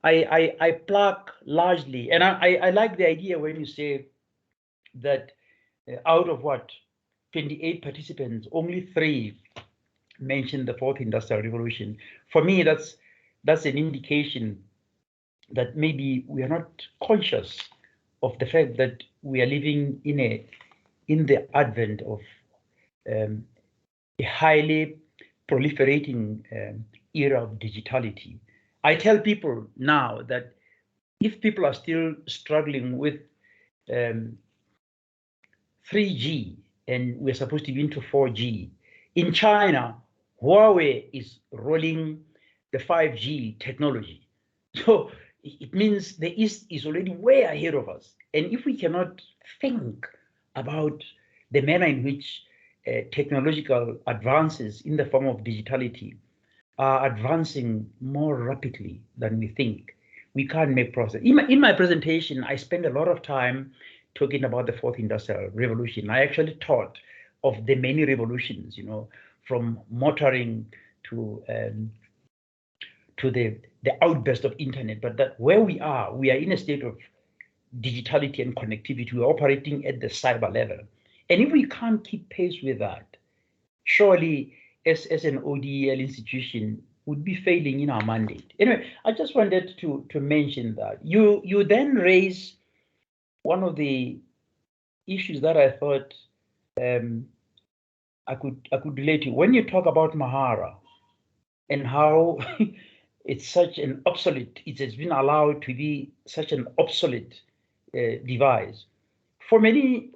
I plug largely, and I like the idea when you say that out of what 28 participants, only 3 mentioned the fourth industrial revolution. For me, that's an indication that maybe we are not conscious of the fact that we are living in the advent of a highly proliferating era of digitality. I tell people now that if people are still struggling with 3G and we're supposed to be into 4G, in China, Huawei is rolling the 5G technology. So it means the East is already way ahead of us. And if we cannot think about the manner in which technological advances in the form of digitality are advancing more rapidly than we think, we can't make progress. In my presentation, I spent a lot of time talking about the fourth industrial revolution. I actually taught of the many revolutions, from motoring to the outburst of internet, but that where we are in a state of digitality and connectivity. We're operating at the cyber level. And if we can't keep pace with that, surely as an ODeL institution would be failing in our mandate. Anyway, I just wanted to mention that. You then raise one of the issues that I thought I could relate to. When you talk about Mahara and how it's such an obsolete, it has been allowed to be such an obsolete device. For many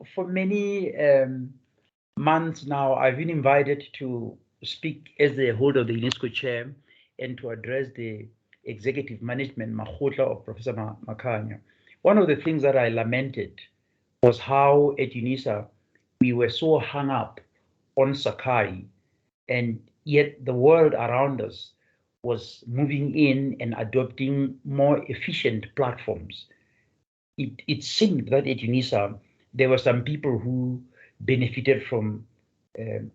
months now, I've been invited to speak as the holder of the UNESCO chair and to address the executive management Mahotla of Professor Makanya. One of the things that I lamented was how at Unisa we were so hung up on Sakai, and yet the world around us was moving in and adopting more efficient platforms. It seemed that at Unisa there were some people who benefited from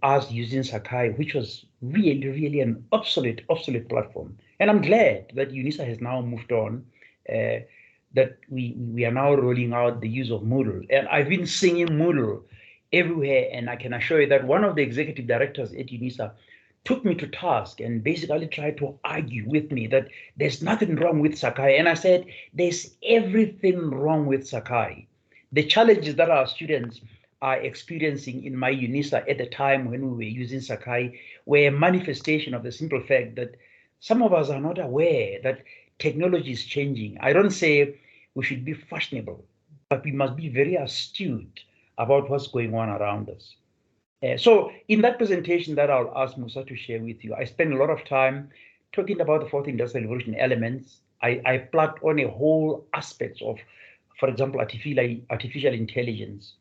us using Sakai, which was really an obsolete platform. And I'm glad that Unisa has now moved on, that we are now rolling out the use of Moodle. And I've been singing Moodle everywhere, and I can assure you that one of the executive directors at Unisa took me to task and basically tried to argue with me that there's nothing wrong with Sakai. And I said, there's everything wrong with Sakai. The challenges that our students are experiencing in my Unisa at the time when we were using Sakai were a manifestation of the simple fact that some of us are not aware that technology is changing. I don't say we should be fashionable, but we must be very astute about what's going on around us. So in that presentation that I'll ask Musa to share with you, I spent a lot of time talking about the fourth industrial revolution elements. I plugged on a whole aspects of, for example, artificial intelligence,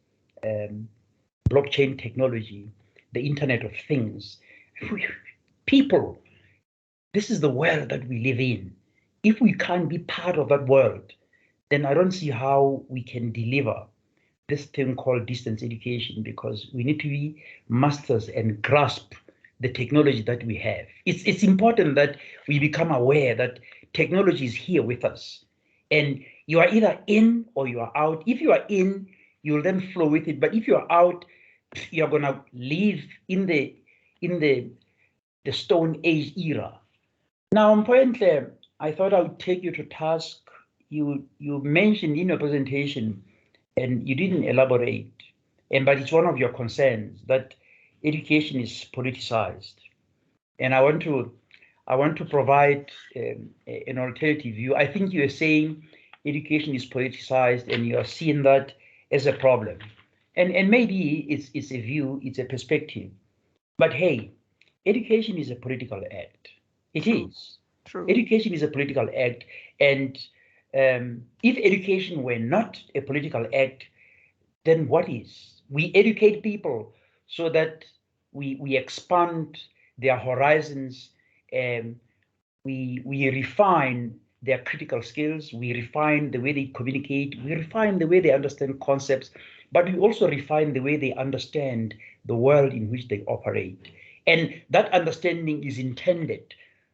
blockchain technology, the Internet of Things. People This is the world that we live in. If we can't be part of that world, then I don't see how we can deliver this thing called distance education, because we need to be masters and grasp the technology that we have. It's important that we become aware that technology is here with us, and you are either in or you are out. If you are in, you'll then flow with it, but if you are out, you're going to live in the Stone Age era. Now, Mphoentle, I thought I would take you to task. You mentioned in your presentation, and you didn't elaborate, but it's one of your concerns that education is politicized. And I want to provide an alternative view. I think you are saying education is politicized, and you are seeing that as a problem. And maybe it's a view, it's a perspective. But hey, education is a political act. It is. True. Education is a political act, and if education were not a political act, then what is? We educate people so that we expand their horizons, and we refine their critical skills, we refine the way they communicate, we refine the way they understand concepts, but we also refine the way they understand the world in which they operate. And that understanding is intended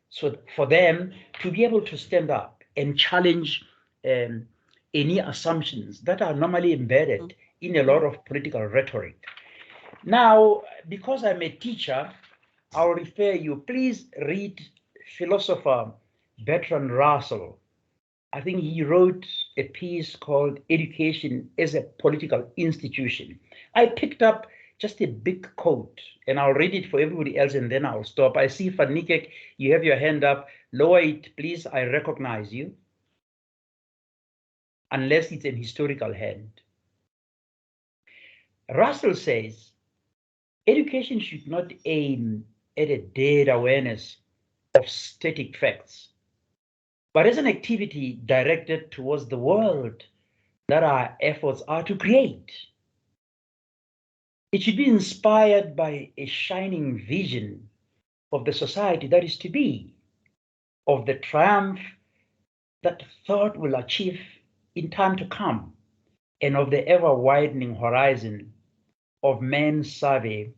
so for them to be able to stand up and challenge any assumptions that are normally embedded in a lot of political rhetoric. Now, because I'm a teacher, I'll refer you, please read philosopher Bertrand Russell. I think he wrote a piece called Education as a Political Institution. I picked up just a big quote, and I'll read it for everybody else, and then I'll stop. I see, Van Niekerk, you have your hand up. Lower it, please. I recognize you. Unless it's an historical hand. Russell says, education should not aim at a dead awareness of static facts, but as an activity directed towards the world that our efforts are to create. It should be inspired by a shining vision of the society that is to be, of the triumph that thought will achieve in time to come, and of the ever-widening horizon of man's survey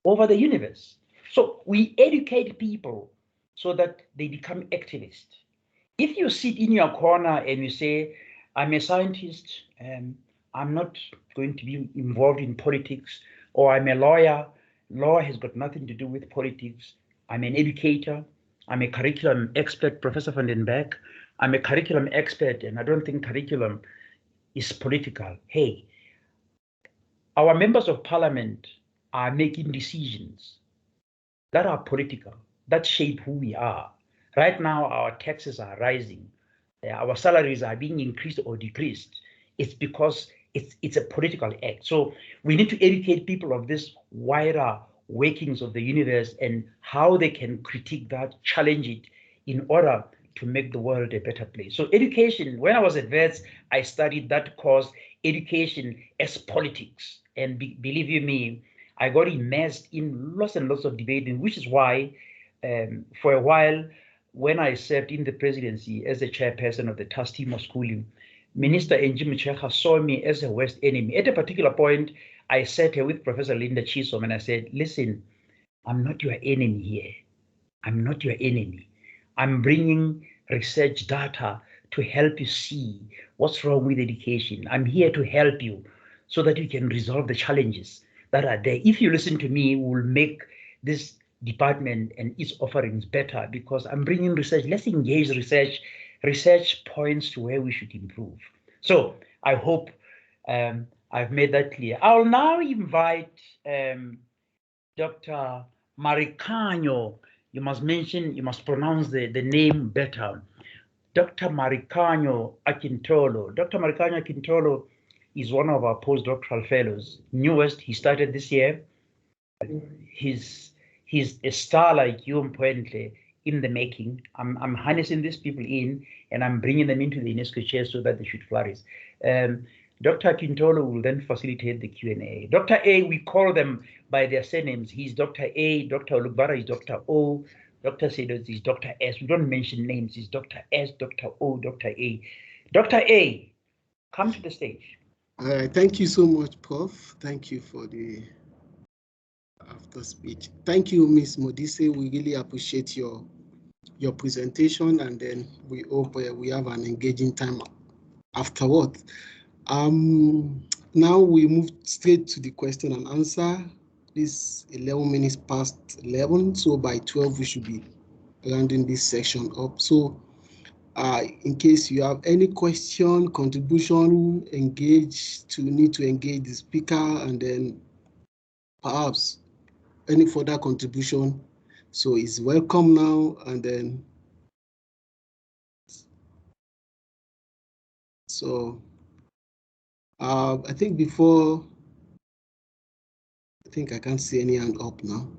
over the universe. So we educate people so that they become activists. If you sit in your corner and you say, I'm a scientist, I'm not going to be involved in politics, or I'm a lawyer, law has got nothing to do with politics, I'm an educator, I'm a curriculum expert, Professor van den Berg, I'm a curriculum expert, and I don't think curriculum is political. Hey, our members of parliament are making decisions that are political, that shape who we are. Right now, our taxes are rising. Our salaries are being increased or decreased. It's because it's a political act. So we need to educate people of this wider workings of the universe and how they can critique that, challenge it in order to make the world a better place. So education, when I was at Wits, I studied that course, education as politics. And believe you me, I got immersed in lots and lots of debating, which is why for a while, when I served in the presidency as the chairperson of the task team of schooling, Minister Angie Mutshekga saw me as a worst enemy. At a particular point, I sat here with Professor Linda Chisom and I said, listen, I'm not your enemy here. I'm not your enemy. I'm bringing research data to help you see what's wrong with education. I'm here to help you so that you can resolve the challenges that are there. If you listen to me, we'll make this department and its offerings better because I'm bringing research. Let's engage research. Research points to where we should improve. So I hope I've made that clear. I'll now invite Dr. Marikanyo. You must pronounce the name better. Dr. Marikanyo Akintolo. Dr. Marikanyo Akintolo is one of our postdoctoral fellows. Newest, he started this year. He's a star like you, Mphoentle, in the making. I'm harnessing these people in, and I'm bringing them into the UNESCO chair so that they should flourish. Dr. Akintolo will then facilitate the Q&A. Dr. A, we call them by their surnames. He's Dr. A, Dr. Olugbara is Dr. O, Dr. Sedos is Dr. S. We don't mention names. It's Dr. S, Dr. O, Dr. A. Dr. A, come to the stage. All right, thank you so much, Prof. Thank you for the after speech. Thank you, Ms. Modise. We really appreciate your presentation, and then we hope we have an engaging time afterward. Now we move straight to the question and answer. This 11 minutes past 11, so by 12 we should be rounding this section up. So in case you have any question, contribution, need to engage the speaker, and then perhaps any further contribution. So it's welcome now, and then so I think I can't see any hand up now.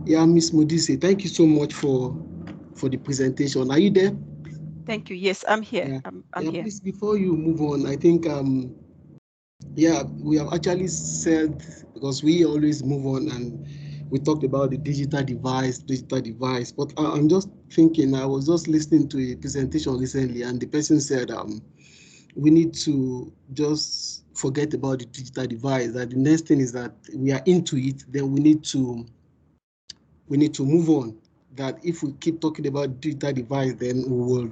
Yeah, Ms. Modise, thank you so much for the presentation. Are you there? Thank you. Yes, I'm here. Yeah. I'm here. Please, before you move on, I think we have actually said, because we always move on and we talked about the digital device, but I'm just thinking, I was just listening to a presentation recently, and the person said we need to just forget about the digital device, that the next thing is that we are into it, then we need to move on. That if we keep talking about digital device, then we will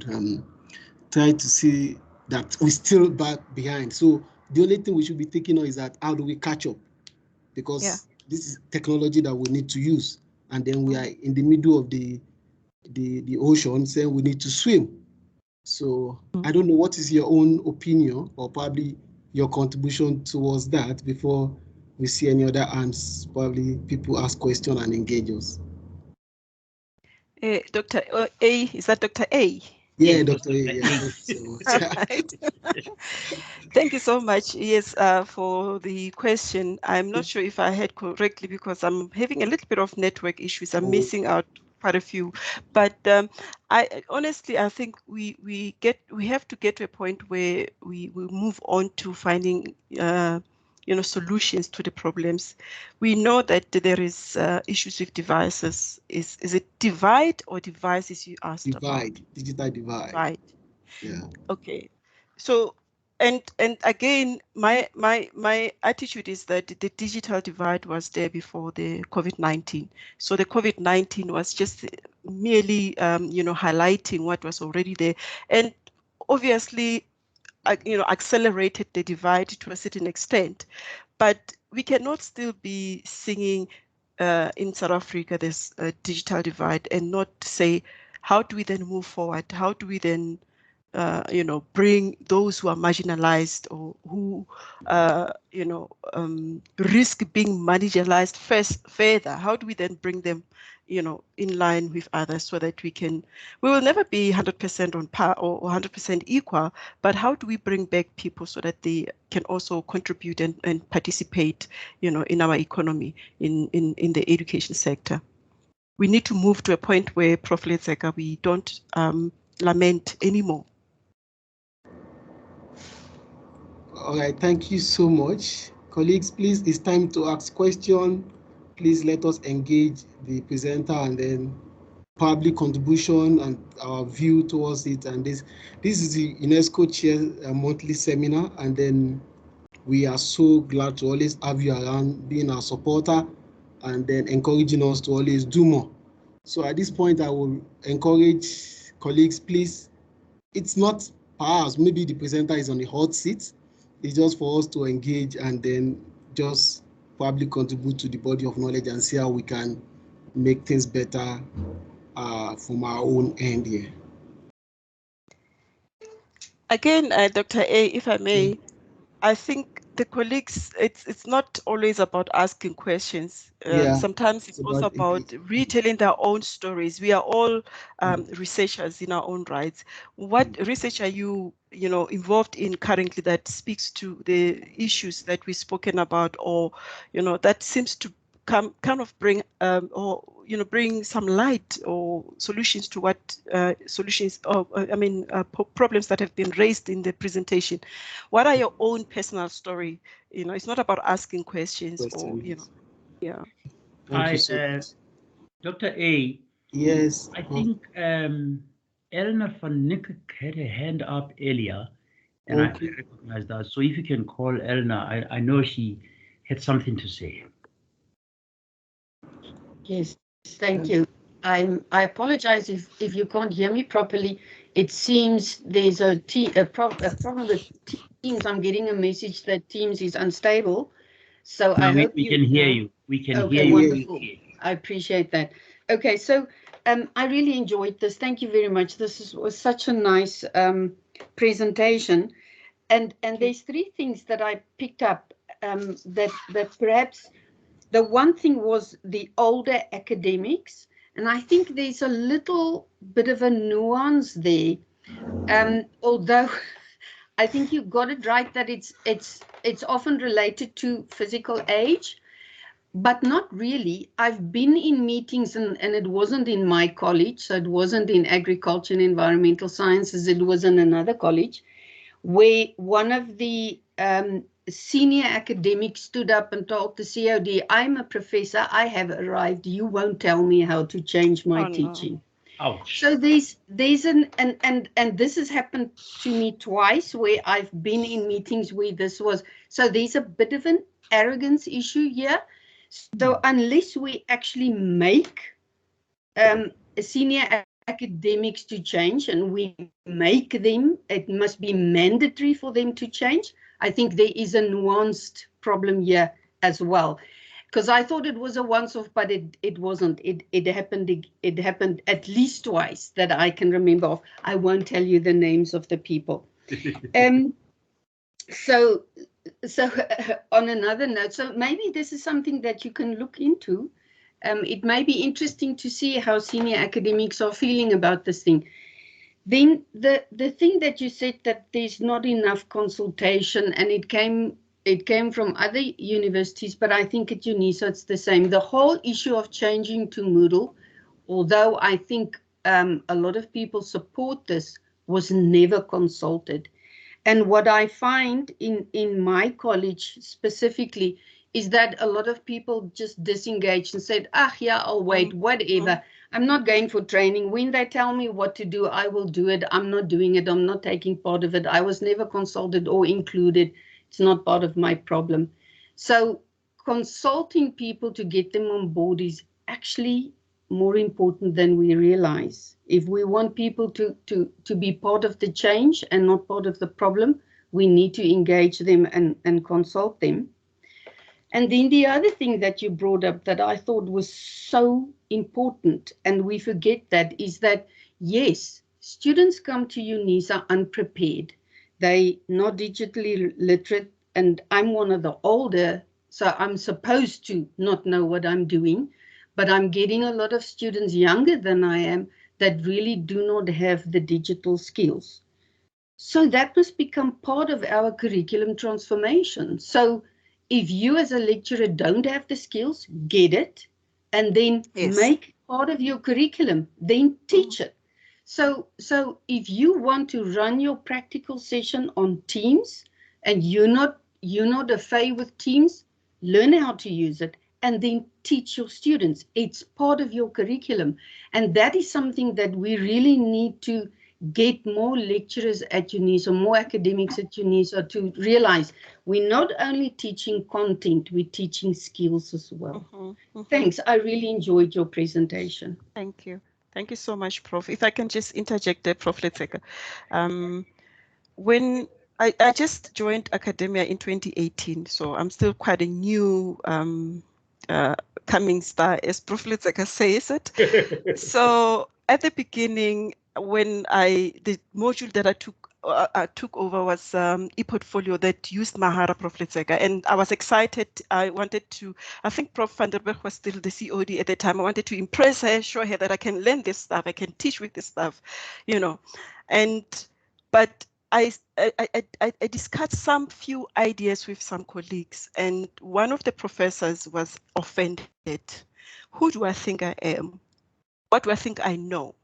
try to see that we're still back behind. So the only thing we should be thinking of is that how do we catch up? Because this is technology that we need to use, and then we are in the middle of the ocean, saying we need to swim. So I don't know, what is your own opinion, or probably your contribution towards that before we see any other hands? Probably people ask questions and engage us. Dr. A, is that Dr. A? Yeah, Yes, Dr. A. Yeah, Right. Thank you so much. Yes, for the question. I'm not sure if I heard correctly because I'm having a little bit of network issues. I'm missing out quite a few, but I honestly, I think we have to get to a point where we move on to finding solutions to the problems. We know that there is issues with devices. Is it divide or devices you asked about? Digital divide. Right. Yeah. Okay. So and again, my attitude is that the digital divide was there before the COVID-19. So the COVID-19 was just merely highlighting what was already there, and obviously accelerated the divide to a certain extent. But we cannot still be singing in South Africa this digital divide and not say, how do we then move forward? How do we then bring those who are marginalized or who risk being marginalized further? How do we then bring them in line with others, so that we will never be 100% on par or 100% equal, but how do we bring back people so that they can also contribute and participate in our economy, in the education sector? We need to move to a point where, Prof. Letseka, we don't lament anymore. All right, thank you so much. Colleagues, please, it's time to ask questions. Please let us engage the presenter, and then public contribution and our view towards it. And this is the UNESCO Chair monthly seminar, and then we are so glad to always have you around, being our supporter, and then encouraging us to always do more. So at this point, I will encourage colleagues, please, it's not perhaps maybe the presenter is on the hot seat. It's just for us to engage and then just probably contribute to the body of knowledge and see how we can make things better from our own end here. Again, Dr. A, if I may, I think the colleagues, it's not always about asking questions. Sometimes it's also about retelling their own stories. We are all researchers in our own rights. What research are you involved in currently that speaks to the issues that we've spoken about, or that seems to kind of bring bring some light or solutions to what problems that have been raised in the presentation? What are your own personal story? It's not about asking questions. Or yeah. Dr. A, Yes. I think Eleanor van Nick had a hand up earlier, and Okay. I recognize that. So if you can call Eleanor, I know she had something to say. Yes, thank you. I apologize if you can't hear me properly. It seems there's a problem with Teams. I'm getting a message that Teams is unstable. So No, I hope we can hear you. We can okay, hear you. wonderful. I appreciate that. Okay, so I really enjoyed this. Thank you very much. This was such a nice presentation. And there's three things that I picked up that perhaps the one thing was the older academics, and I think there's a little bit of a nuance there. Although I think you got it right that it's often related to physical age, but not really. I've been in meetings and it wasn't in my college, so it wasn't in agriculture and environmental sciences, it was in another college, where one of the senior academics stood up and told the COD, I'm a professor, I have arrived, you won't tell me how to change my teaching. Ouch. So there's and this has happened to me twice where I've been in meetings where this was, so there's a bit of an arrogance issue here. So unless we actually make senior academics to change and we make them, it must be mandatory for them to change. I think there is a nuanced problem here as well, because I thought it was a once-off, but it wasn't. It happened at least twice that I can remember of. I won't tell you the names of the people. So on another note, so maybe this is something that you can look into. It may be interesting to see how senior academics are feeling about this thing. Then the thing that you said that there's not enough consultation, and it came from other universities, but I think at Unisa it's the same. The whole issue of changing to Moodle, although I think a lot of people support this, was never consulted. And what I find in my college specifically is that a lot of people just disengaged and said, yeah, I'll wait, whatever. I'm not going for training. When they tell me what to do, I will do it. I'm not doing it. I'm not taking part of it. I was never consulted or included. It's not part of my problem. So consulting people to get them on board is actually more important than we realize. If we want people to be part of the change and not part of the problem, we need to engage them and consult them. And then the other thing that you brought up that I thought was so important, and we forget that, is that, yes, students come to Unisa unprepared. They're not digitally literate, and I'm one of the older, so I'm supposed to not know what I'm doing, but I'm getting a lot of students younger than I am that really do not have the digital skills. So that must become part of our curriculum transformation. So if you as a lecturer don't have the skills, get it, and then make part of your curriculum, then teach it. So if you want to run your practical session on Teams and you're not a fay with Teams, learn how to use it and then teach your students. It's part of your curriculum. And that is something that we really need to get more lecturers at Unisa, more academics at Unisa to realize we're not only teaching content, we're teaching skills as well. Thanks. I really enjoyed your presentation. Thank you. Thank you so much, Prof. If I can just interject there, Prof. Letseka. When I just joined academia in 2018, so I'm still quite a new coming star, as Prof. Letseka says it. So at the beginning, when the module that I took over was Eportfolio that used Mahara, Prof. Letseka, and I was excited. I wanted to, I think Prof. van der Berg was still the COD at the time. I wanted to impress her, show her that I can learn this stuff, I can teach with this stuff, but I discussed some few ideas with some colleagues, and one of the professors was offended. Who do I think I am? What do I think I know?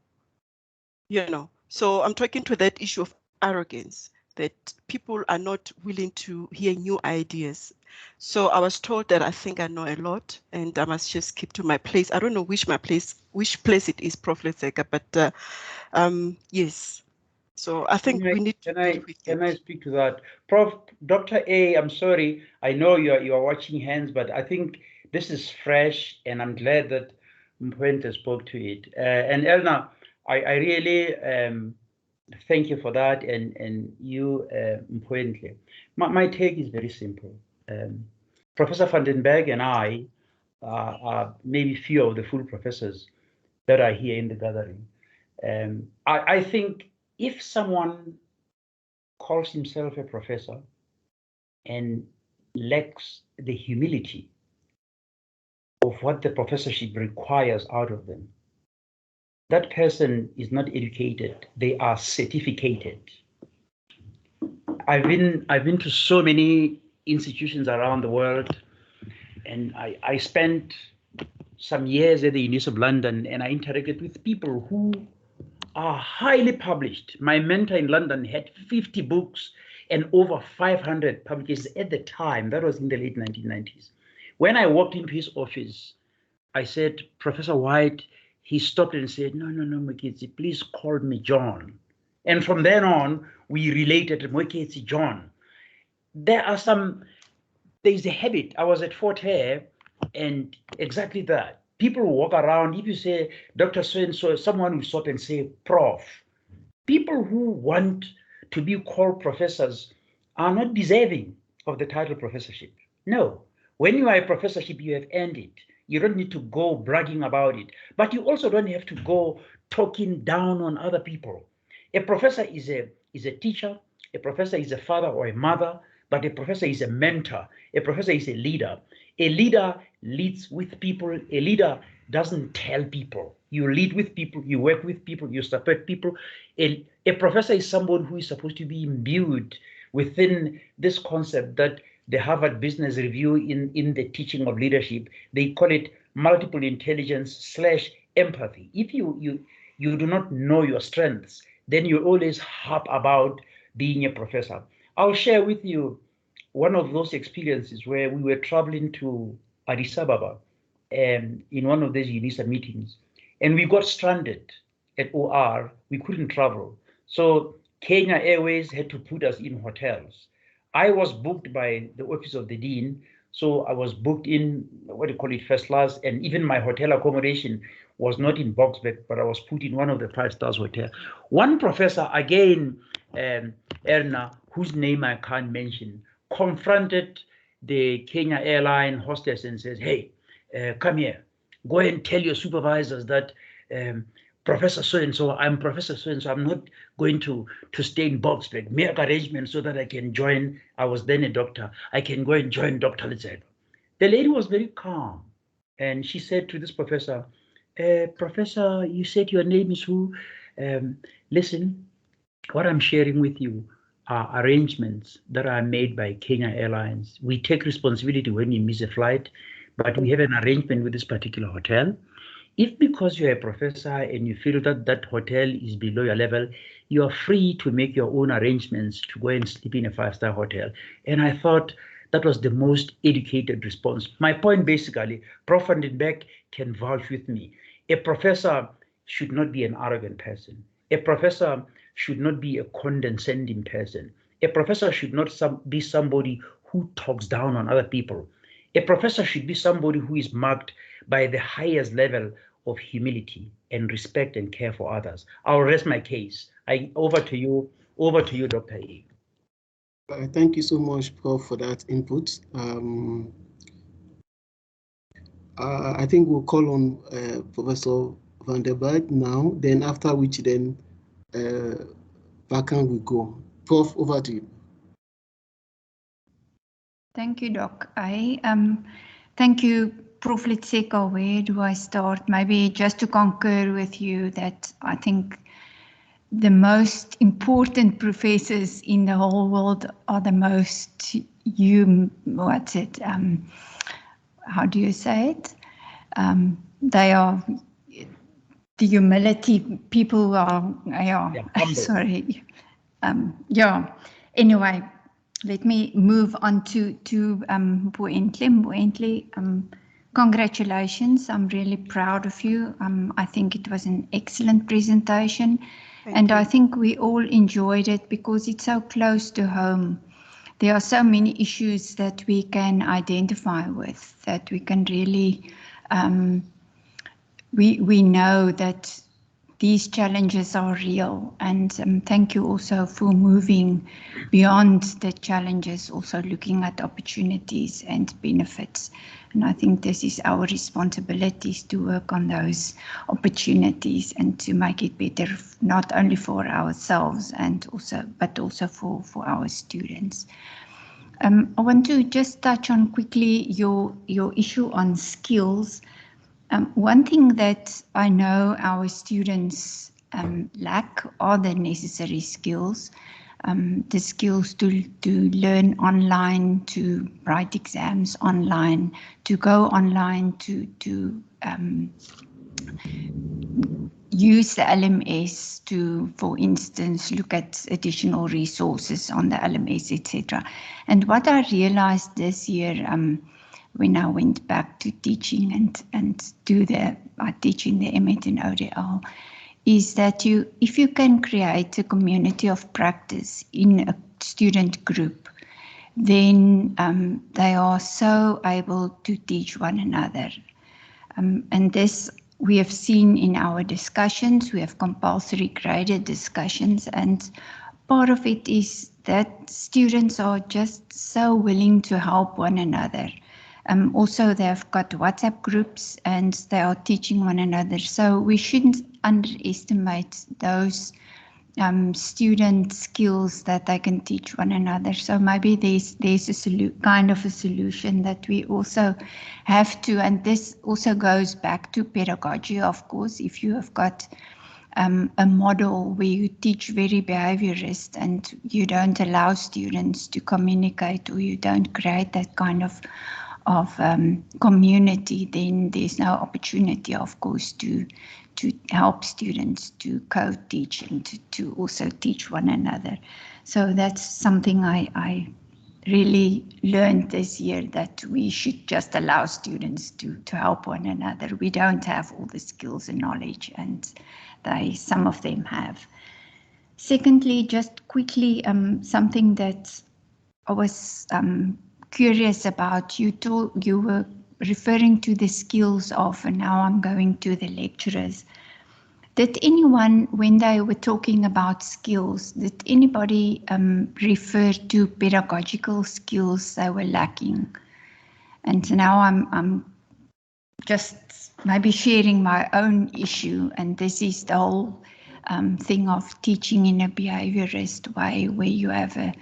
So I'm talking to that issue of arrogance. that people are not willing to hear new ideas. So I was told that I think I know a lot and I must just keep to my place. I don't know which place it is, Prof. Letseka, but yes. So I think we need to Can I speak to that? Prof, Dr. A, I'm sorry, I know you are watching hands, but I think this is fresh and I'm glad that Mphoentle spoke to it. And Elna, I really thank you for that, and you, Mphoentle. My take is very simple. Professor van den Berg and I are maybe few of the full professors that are here in the gathering. I think if someone calls himself a professor and lacks the humility of what the professorship requires out of them, that person is not educated, they are certificated. I've been to so many institutions around the world, and I spent some years at the University of London, and I interacted with people who are highly published. My mentor in London had 50 books and over 500 publications at the time. That was in the late 1990s. When I walked into his office, I said, Professor White, he stopped and said, no, Mwekezi, please call me John. And from then on, we related to Mwekezi John. There's a habit. I was at Fort Hare, and exactly that. People walk around, if you say, Dr. So-and-so, someone will stop and say, Prof. People who want to be called professors are not deserving of the title professorship. No, when you are a professorship, you have earned it. You don't need to go bragging about it, but you also don't have to go talking down on other people. A professor is a teacher, a professor is a father or a mother, but a professor is a mentor. A professor is a leader. A leader leads with people. A leader doesn't tell people. You lead with people, you work with people, you support people. A professor is someone who is supposed to be imbued within this concept that the Harvard Business Review in the teaching of leadership, they call it multiple intelligence / empathy. If you do not know your strengths, then you always harp about being a professor. I'll share with you one of those experiences where we were traveling to Addis Ababa in one of these Unisa meetings, and we got stranded at OR. We couldn't travel. So Kenya Airways had to put us in hotels. I was booked by the office of the dean, so I was booked in, first class, and even my hotel accommodation was not in Boksburg, but I was put in one of the 5-star hotels. One professor, again, Erna, whose name I can't mention, confronted the Kenya airline hostess and says, hey, come here, go and tell your supervisors that Professor so-and-so, I'm Professor so-and-so, I'm not going to stay in Boksburg, make arrangements so that I can join, I was then a doctor, I can go and join Dr. Letseka. The lady was very calm, and she said to this professor, Professor, you said your name is who? Listen, what I'm sharing with you are arrangements that are made by Kenya Airlines. We take responsibility when you miss a flight, but we have an arrangement with this particular hotel. If because you're a professor and you feel that that hotel is below your level, you are free to make your own arrangements to go and sleep in a 5-star hotel. And I thought that was the most educated response. My point basically, Prof. van den Berg can vouch with me. A professor should not be an arrogant person. A professor should not be a condescending person. A professor should not be somebody who talks down on other people. A professor should be somebody who is marked by the highest level of humility and respect and care for others. I'll rest my case. Over to you, Dr. A. Thank you so much, Prof, for that input. I think we'll call on Professor van den Berg now, then after which then Bakan will go. Prof, over to you. Thank you, Doc. Thank you, Prof. Letseka. Where do I start? Maybe just to concur with you that I think the most important professors in the whole world are the most, how do you say it? They are the humility people who are, Anyway, let me move on to Mphoentle. Mphoentle, congratulations. I'm really proud of you. I think it was an excellent presentation. Thank you. I think we all enjoyed it because it's so close to home. There are so many issues that we can identify with, that we can really, we know that these challenges are real, and thank you also for moving beyond the challenges, also looking at opportunities and benefits. And I think this is our responsibilities to work on those opportunities and to make it better, not only for ourselves but also for our students. I want to just touch on quickly your issue on skills. One thing that I know our students lack are the necessary skills, the skills to learn online, to write exams online, to go online, to use the LMS to, for instance, look at additional resources on the LMS, etc. And what I realized this year, when I went back to teaching and do teaching the MET and ODeL, is that if you can create a community of practice in a student group, then they are so able to teach one another. And this we have seen in our discussions. We have compulsory graded discussions, and part of it is that students are just so willing to help one another. Also, they've got WhatsApp groups and they are teaching one another. So we shouldn't underestimate those student skills that they can teach one another. So maybe there's a kind of a solution that we also have to, and this also goes back to pedagogy, of course. If you have got a model where you teach very behaviorist and you don't allow students to communicate, or you don't create that kind of community, then there's no opportunity, of course, to help students to co-teach and to also teach one another. So that's something I really learned this year, that we should just allow students to help one another. We don't have all the skills and knowledge, and some of them have. Secondly, just quickly, something that I was curious about, you were referring to the skills of, and now I'm going to the lecturers. Did anyone, when they were talking about skills, did anybody refer to pedagogical skills they were lacking? And now I'm just maybe sharing my own issue, and this is the whole thing of teaching in a behaviorist way, where you have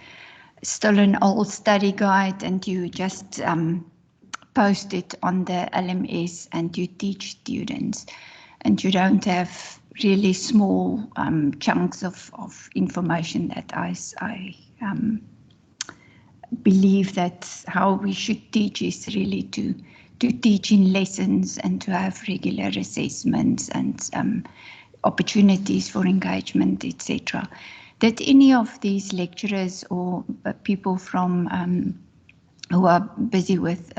still an old study guide and you just post it on the LMS and you teach students, and you don't have really small chunks of information that I believe that how we should teach is really to teach in lessons and to have regular assessments and opportunities for engagement, etc. Did any of these lecturers or people from who are busy with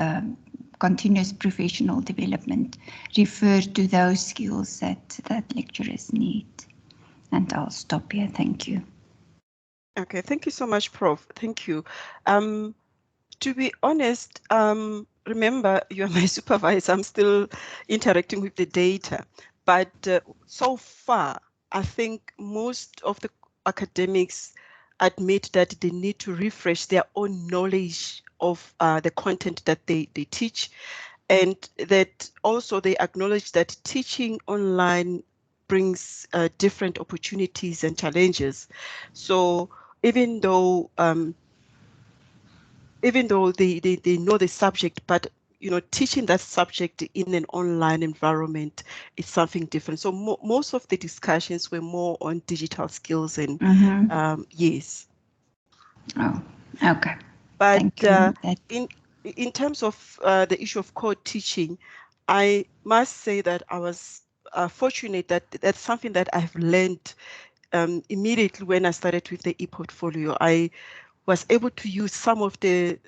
continuous professional development refer to those skills that lecturers need? And I'll stop here. Thank you. Okay, thank you so much, Prof. Thank you. To be honest, remember, you're my supervisor. I'm still interacting with the data. But so far, I think most of the academics admit that they need to refresh their own knowledge of the content that they teach, and that also they acknowledge that teaching online brings different opportunities and challenges. So even though they know the subject, but teaching that subject in an online environment is something different. So most of the discussions were more on digital skills and yes. Oh, okay. But Thank you. in terms of the issue of co-teaching, I must say that I was fortunate that that's something that I've learned immediately when I started with the Eportfolio. I was able to use some of the,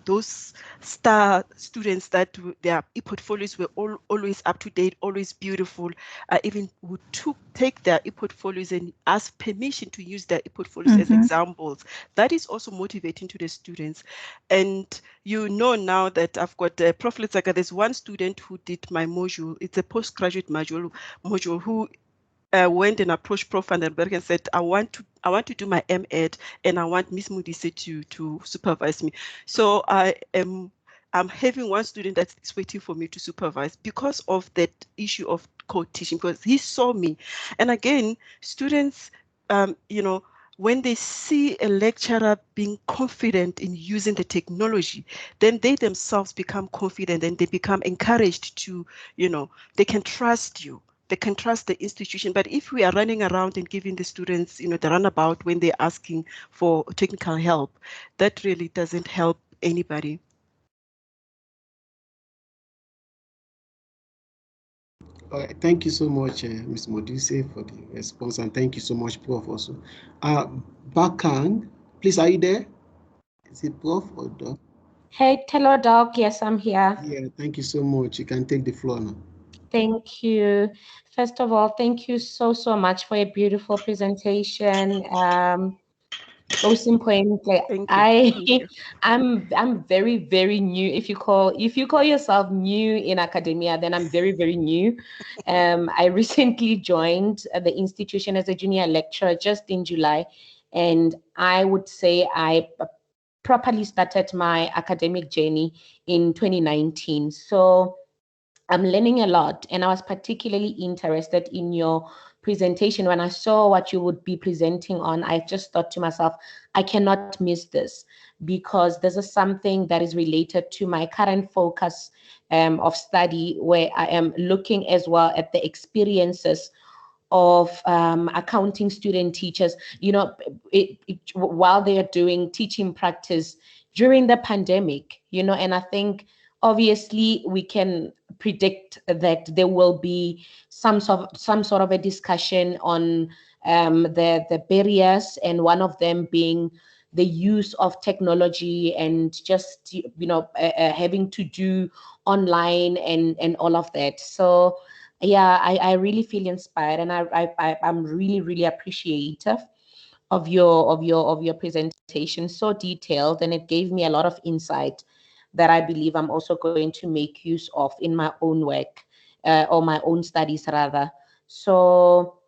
those star students that their e-portfolios were always up to date, always beautiful, even who take their e-portfolios and ask permission to use their e-portfolios as examples. That is also motivating to the students. And you know now that I've got Prof. Letsaka, there's one student who did my module. It's a postgraduate module who went and approached Prof. Van den Berg and said, I want to do my MEd and I want Ms. Modise to supervise me. So I'm having one student that's waiting for me to supervise because of that issue of co-teaching, because he saw me. And again, students, when they see a lecturer being confident in using the technology, then they themselves become confident and they become encouraged to, they can trust you. They can trust the institution. But if we are running around and giving the students, the runabout when they're asking for technical help, that really doesn't help anybody. All right, thank you so much, Ms. Modise, for the response, and thank you so much, Prof. Also. Bakang, please, are you there? Is it Prof or Doc? Hey, hello, Doc. Yes, I'm here. Yeah, thank you so much. You can take the floor now. Thank you. First of all, thank you so much for a beautiful presentation. I'm very new. If you call yourself new in academia, then I'm very new. I recently joined the institution as a junior lecturer just in July, and I would say I properly started my academic journey in 2019. So I'm learning a lot, and I was particularly interested in your presentation. When I saw what you would be presenting on, I just thought to myself, I cannot miss this, because this is something that is related to my current focus of study, where I am looking as well at the experiences of accounting student teachers, while they are doing teaching practice during the pandemic, and I think obviously we can predict that there will be some sort of a discussion on the barriers, and one of them being the use of technology and just having to do online and all of that. So yeah, I really feel inspired, and I'm really appreciative of your presentation, so detailed, and it gave me a lot of insight that I believe I'm also going to make use of in my own work, or my own studies rather. So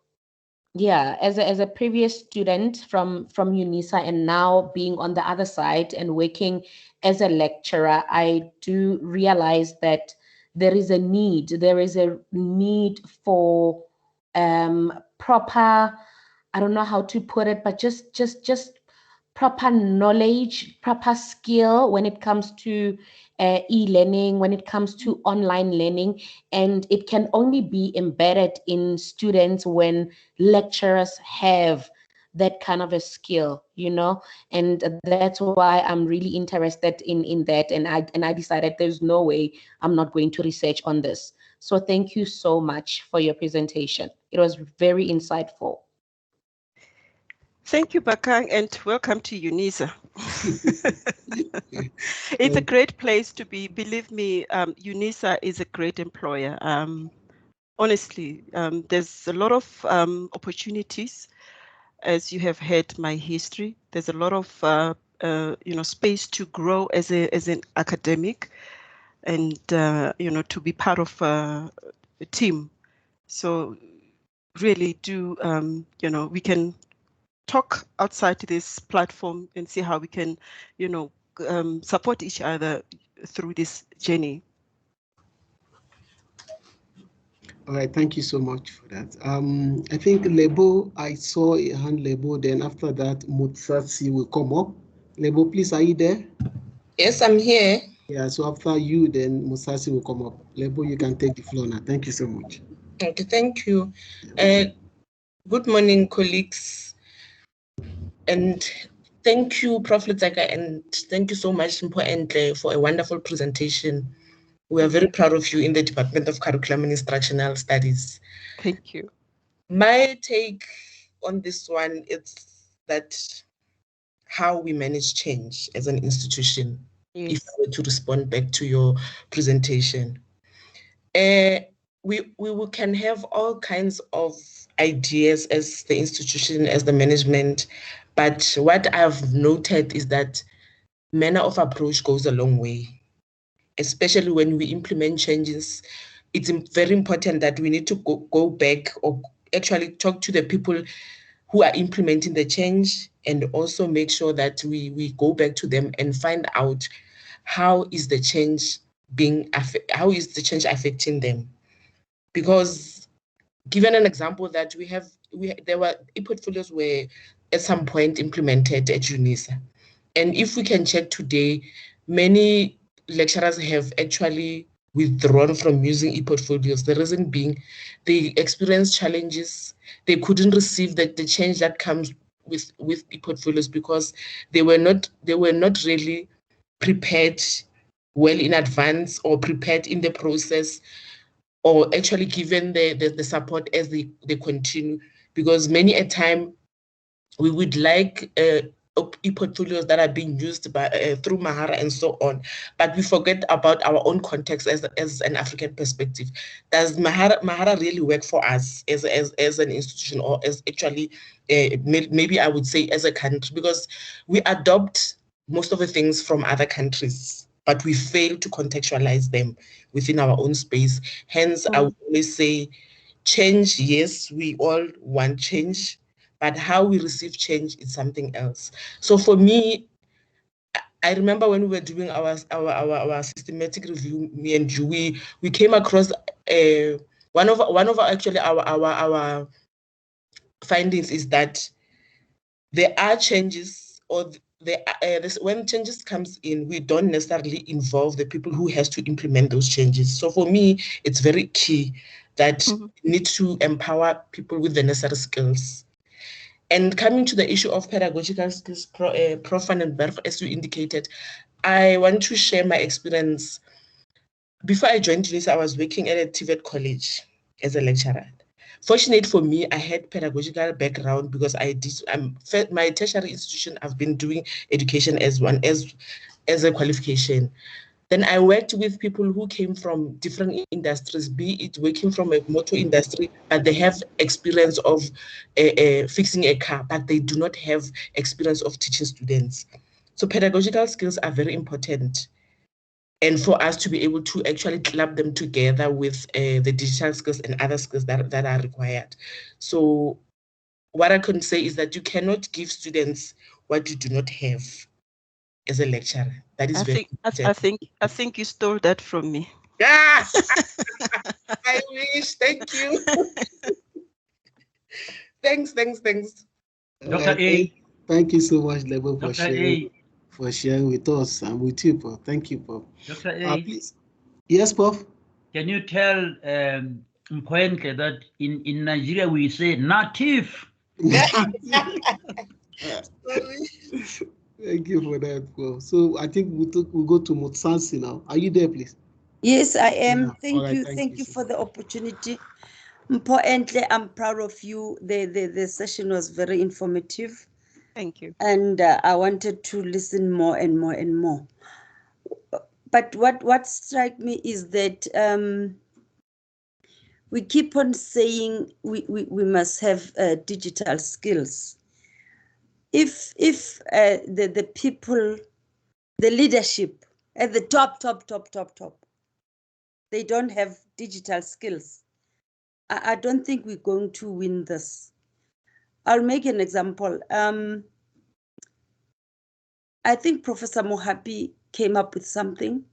yeah, as a previous student from Unisa, and now being on the other side and working as a lecturer, I do realize that there is a need for proper, I don't know how to put it, but just proper knowledge, proper skill when it comes to e-learning, when it comes to online learning. And it can only be embedded in students when lecturers have that kind of a skill, and that's why I'm really interested in that. And I decided there's no way I'm not going to research on this. So thank you so much for your presentation. It was very insightful. Thank you, Bakang, and welcome to Unisa. It's a great place to be. Believe me, Unisa is a great employer. Honestly, there's a lot of opportunities. As you have heard my history, there's a lot of space to grow as an academic, and to be part of a team. So really do we can talk outside this platform and see how we can support each other through this journey. All right, thank you so much for that. I think Lebo, I saw a hand Lebo, then after that Mutsatsi will come up. Lebo, please, are you there? Yes, I'm here. Yeah, so after you, then Mutsatsi will come up. Lebo, you can take the floor now. Thank you so much. Okay, thank you. Good morning, colleagues. And thank you, Prof. Letsaka, and thank you so much, Mphoentle, for a wonderful presentation. We are very proud of you in the Department of Curriculum and Instructional Studies. Thank you. My take on this one is that how we manage change as an institution. Yes. If I were to respond back to your presentation. We can have all kinds of ideas as the institution, as the management, but what I've noted is that manner of approach goes a long way, especially when we implement changes. It's very important that we need to go back or actually talk to the people who are implementing the change, and also make sure that we go back to them and find out how is the change affecting them. Because given an example that there were Eportfolios were at some point implemented at Unisa. And if we can check today, many lecturers have actually withdrawn from using Eportfolios. The reason being they experienced challenges. They couldn't receive the change that comes with Eportfolios because they were not really prepared well in advance or prepared in the process, or actually given the support as they continue. Because many a time we would like Eportfolios that are being used by through Mahara and so on, but we forget about our own context as an African perspective. Does Mahara really work for us as an institution, or as actually maybe I would say as a country? Because we adopt most of the things from other countries, but we fail to contextualize them within our own space. Hence, I would always say change, yes, we all want change, but how we receive change is something else. So for me, I remember when we were doing our systematic review, me and you, we came across one of our findings is that there are changes, or when changes comes in, we don't necessarily involve the people who has to implement those changes. So for me, it's very key that we need to empower people with the necessary skills. And coming to the issue of pedagogical skills, Prof. Van den Berg, as you indicated, I want to share my experience. Before I joined Unisa, I was working at a TVET college as a lecturer. Fortunate for me, I had pedagogical background because my tertiary institution, I've been doing education as a qualification. Then I worked with people who came from different industries, be it working from a motor industry, but they have experience of fixing a car, but they do not have experience of teaching students. So pedagogical skills are very important. And for us to be able to actually club them together with the digital skills and other skills that are required. So what I can say is that you cannot give students what you do not have as a lecturer. That is I think you stole that from me. Yeah, I wish. Thank you. Thanks. Dr. A. Thank you so much, Lebo, Dr. for sharing with us and with you, Prof. Thank you, Prof. Dr. A. Please. Yes, Prof. Can you tell Mphoentle that in Nigeria we say native? Thank you for that, Prof. So I think we'll go to Motsansi now. Are you there, please? Yes, I am. Yeah. Thank Right, you. Thank you for the opportunity. Mphoentle, I'm proud of you. The session was very informative. Thank you. And I wanted to listen more and more and more. But what strikes me is that we keep on saying we must have digital skills. If the people, the leadership at the top, they don't have digital skills, I don't think we're going to win this. I'll make an example. I think Professor Mohapi came up with something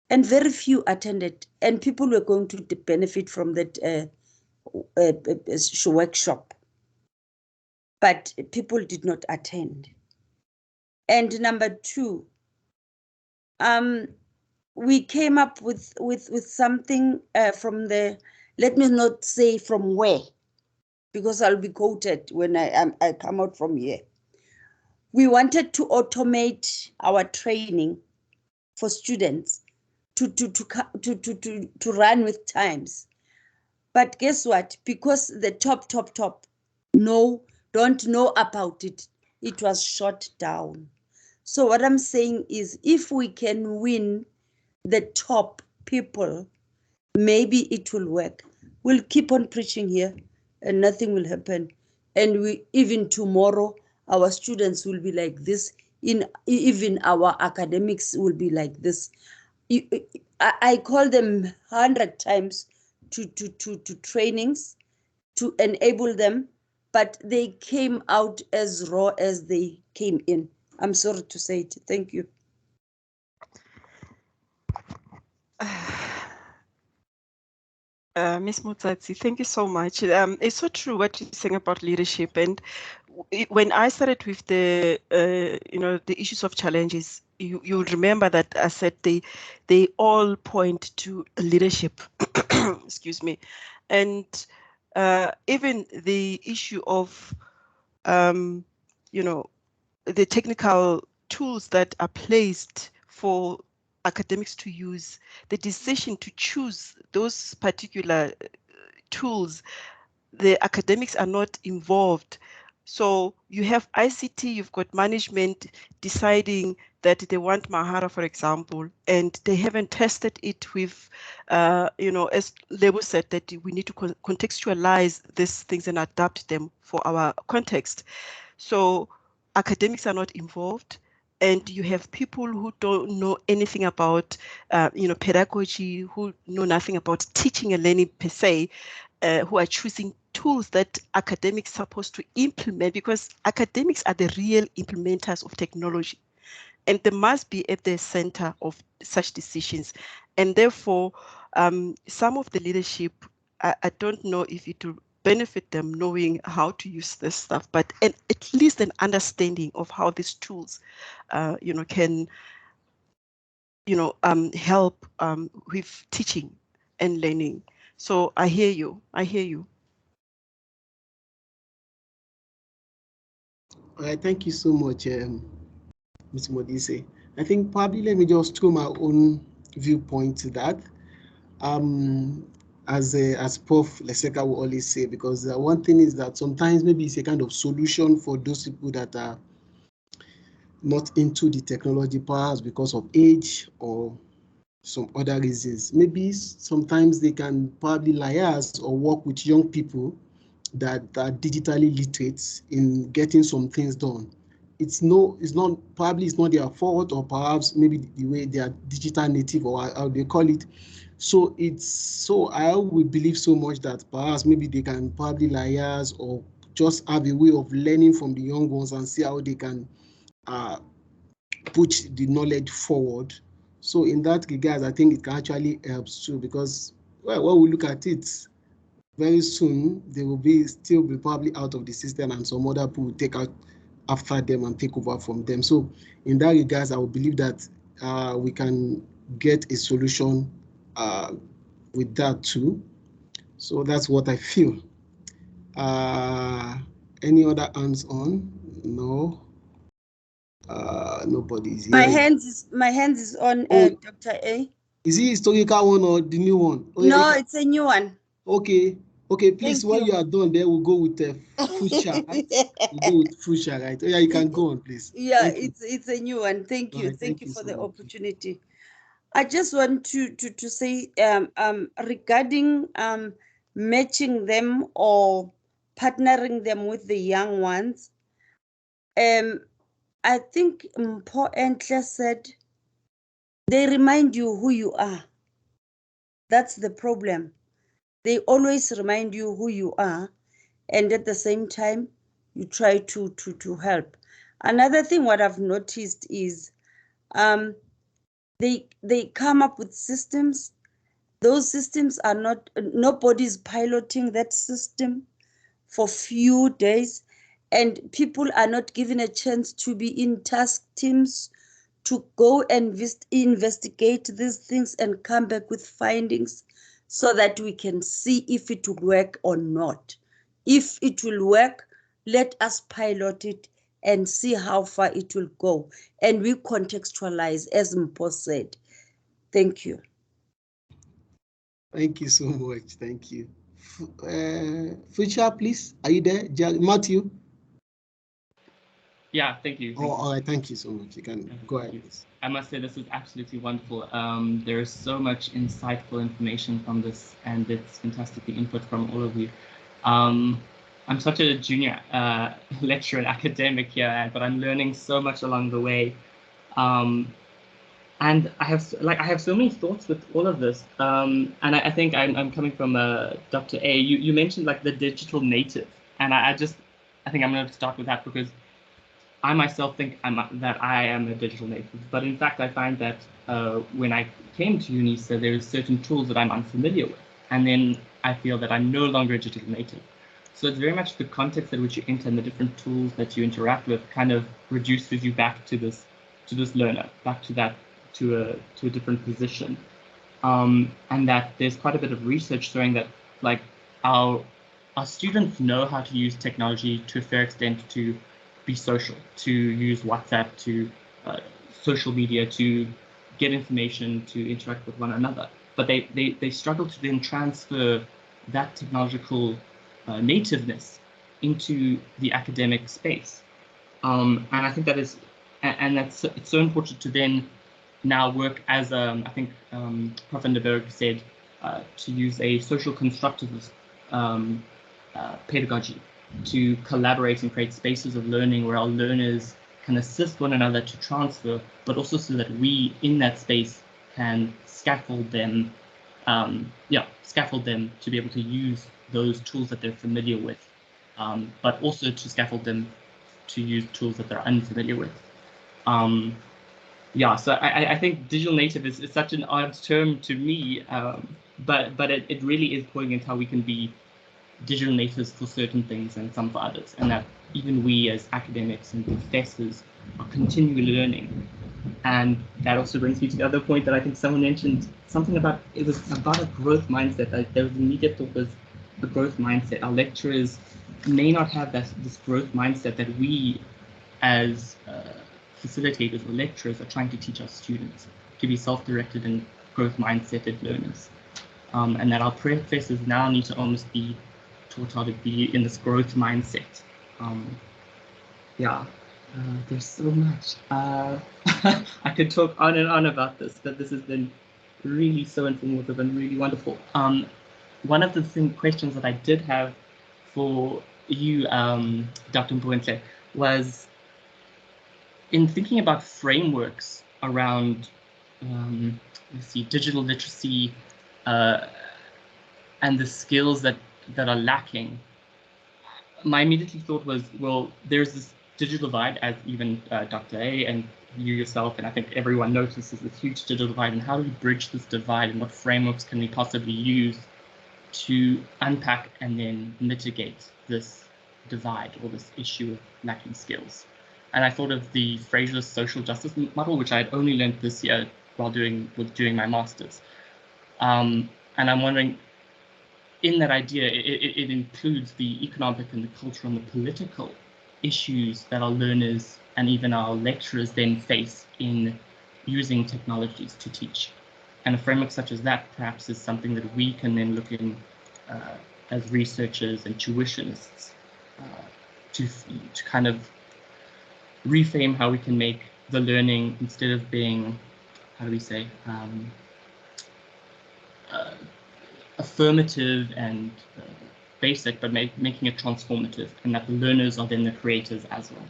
and very few attended, and people were going to benefit from that workshop. But people did not attend. And number two, we came up with something from the, let me not say from where, because I'll be quoted when I come out from here. We wanted to automate our training for students to run with times. But guess what? Because the top don't know about it, it was shot down. So what I'm saying is, if we can win the top people, maybe it will work. We'll keep on preaching here and nothing will happen. And even tomorrow, our students will be like this. Even our academics will be like this. I call them 100 times to trainings to enable them, but they came out as raw as they came in. I'm sorry to say it. Thank you. Ms. Modise, thank you so much. It's so true what you're saying about leadership. And when I started with the, the issues of challenges, you remember that I said they all point to leadership. Excuse me. And even the issue of, the technical tools that are placed for academics to use, the decision to choose those particular tools, the academics are not involved. So you have ICT, you've got management deciding that they want Mahara, for example, and they haven't tested it with, as Lebo said, that we need to contextualize these things and adapt them for our context. So academics are not involved, and you have people who don't know anything about, pedagogy, who know nothing about teaching and learning per se, who are choosing tools that academics are supposed to implement, because academics are the real implementers of technology, and they must be at the center of such decisions. And therefore, some of the leadership, I don't know if it will benefit them knowing how to use this stuff, but at least an understanding of how these tools, can, help with teaching and learning. So I hear you. I hear you. All right, thank you so much, Ms. Modise. I think probably let me just throw my own viewpoint to that. As Prof. Leseka will always say, because one thing is that sometimes maybe it's a kind of solution for those people that are not into the technology, perhaps because of age or some other reasons. Maybe sometimes they can probably liaise or work with young people that are digitally literate in getting some things done. It's not their fault, or perhaps maybe the way they are digital native, or how they call it. So I will believe so much that perhaps maybe they can probably liaise or just have a way of learning from the young ones and see how they can push the knowledge forward. So in that regard, I think it can actually help too, because when we look at it, very soon they will still be probably out of the system, and some other people will take out after them and take over from them. So in that regard, I would believe that we can get a solution with that too. So that's what I feel. Any other hands on? No. Nobody's here. My hands is on Dr. A. Is it historical one or the new one? Oh, no, yeah, it's a new one. Okay, please, Thank when you. you are done there, we'll go with Fuchsia, right? We'll go with Fuchsia, right? Oh, yeah, you can go on, please. Yeah, it's a new one. Thank you. Right, thank you for so the much. opportunity. I just want to say regarding matching them or partnering them with the young ones. I think Mphoentle said they remind you who you are. That's the problem. They always remind you who you are, and at the same time, you try to help. Another thing what I've noticed is they come up with systems. Those systems are not, nobody's piloting that system for few days, and people are not given a chance to be in task teams to go and investigate these things and come back with findings so that we can see if it will work or not. If it will work, let us pilot it and see how far it will go. And we contextualize, as Mpho said. Thank you. Thank you so much. Thank you. Fuchsia, please. Are you there? Matthew? Yeah, thank you. Oh, all right, thank you so much. You can go ahead, please. I must say this is absolutely wonderful. There is so much insightful information from this, and it's fantastic, the input from all of you. I'm such a junior lecturer and academic here, but I'm learning so much along the way. And I have so many thoughts with all of this. And I think I'm coming from Dr. A. You mentioned like the digital native, and I think I'm going to start with that because I myself think that I am a digital native, but in fact I find that when I came to Unisa, there's certain tools that I'm unfamiliar with, and then I feel that I'm no longer a digital native. So it's very much the context in which you enter and the different tools that you interact with kind of reduces you back to this learner, back to that to a different position, and that there's quite a bit of research showing that like our students know how to use technology to a fair extent to be social, to use WhatsApp, to social media, to get information, to interact with one another. But they struggle to then transfer that technological nativeness into the academic space. And I think that is, and it's so important to then now work as, I think Prof. Vandenberg said, to use a social constructivist pedagogy, to collaborate and create spaces of learning where our learners can assist one another to transfer, but also so that we in that space can scaffold them to be able to use those tools that they're familiar with, but also to scaffold them to use tools that they're unfamiliar with. So I think digital native is such an odd term to me, but it really is pointing at how we can be digital natives for certain things and some for others, and that even we as academics and professors are continually learning. And that also brings me to the other point that I think someone mentioned, something about, it was about a growth mindset. There was an immediate thought was the growth mindset. Our lecturers may not have this growth mindset that we as facilitators or lecturers are trying to teach our students to be self-directed and growth mindseted learners. And that our professors now need to almost be taught how to be in this growth mindset. There's so much. I could talk on and on about this, but this has been really so informative and really wonderful. One of the questions that I did have for you, Dr. Mphoentle, was in thinking about frameworks around, digital literacy and the skills that are lacking. My immediate thought was, well, there's this digital divide, as even Dr. A and you yourself, and I think everyone notices this huge digital divide, and how do we bridge this divide, and what frameworks can we possibly use to unpack and then mitigate this divide or this issue of lacking skills? And I thought of the Fraser's social justice model, which I had only learned this year while doing my master's. And I'm wondering, in that idea, it includes the economic and the cultural and the political issues that our learners and even our lecturers then face in using technologies to teach. And a framework such as that perhaps is something that we can then look in as researchers and tuitionists to kind of reframe how we can make the learning, instead of being, how do we say, affirmative and basic, but making it transformative, and that the learners are then the creators as well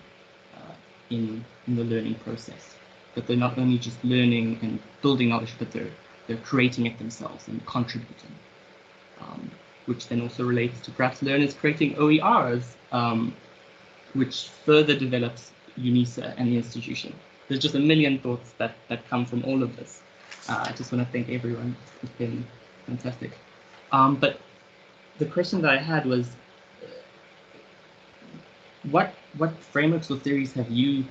in the learning process. That they're not only just learning and building knowledge, but they're creating it themselves and contributing, which then also relates to perhaps learners creating OERs, which further develops Unisa and the institution. There's just a million thoughts that come from all of this. I just want to thank everyone. It's been fantastic. But the question that I had was, what frameworks or theories have you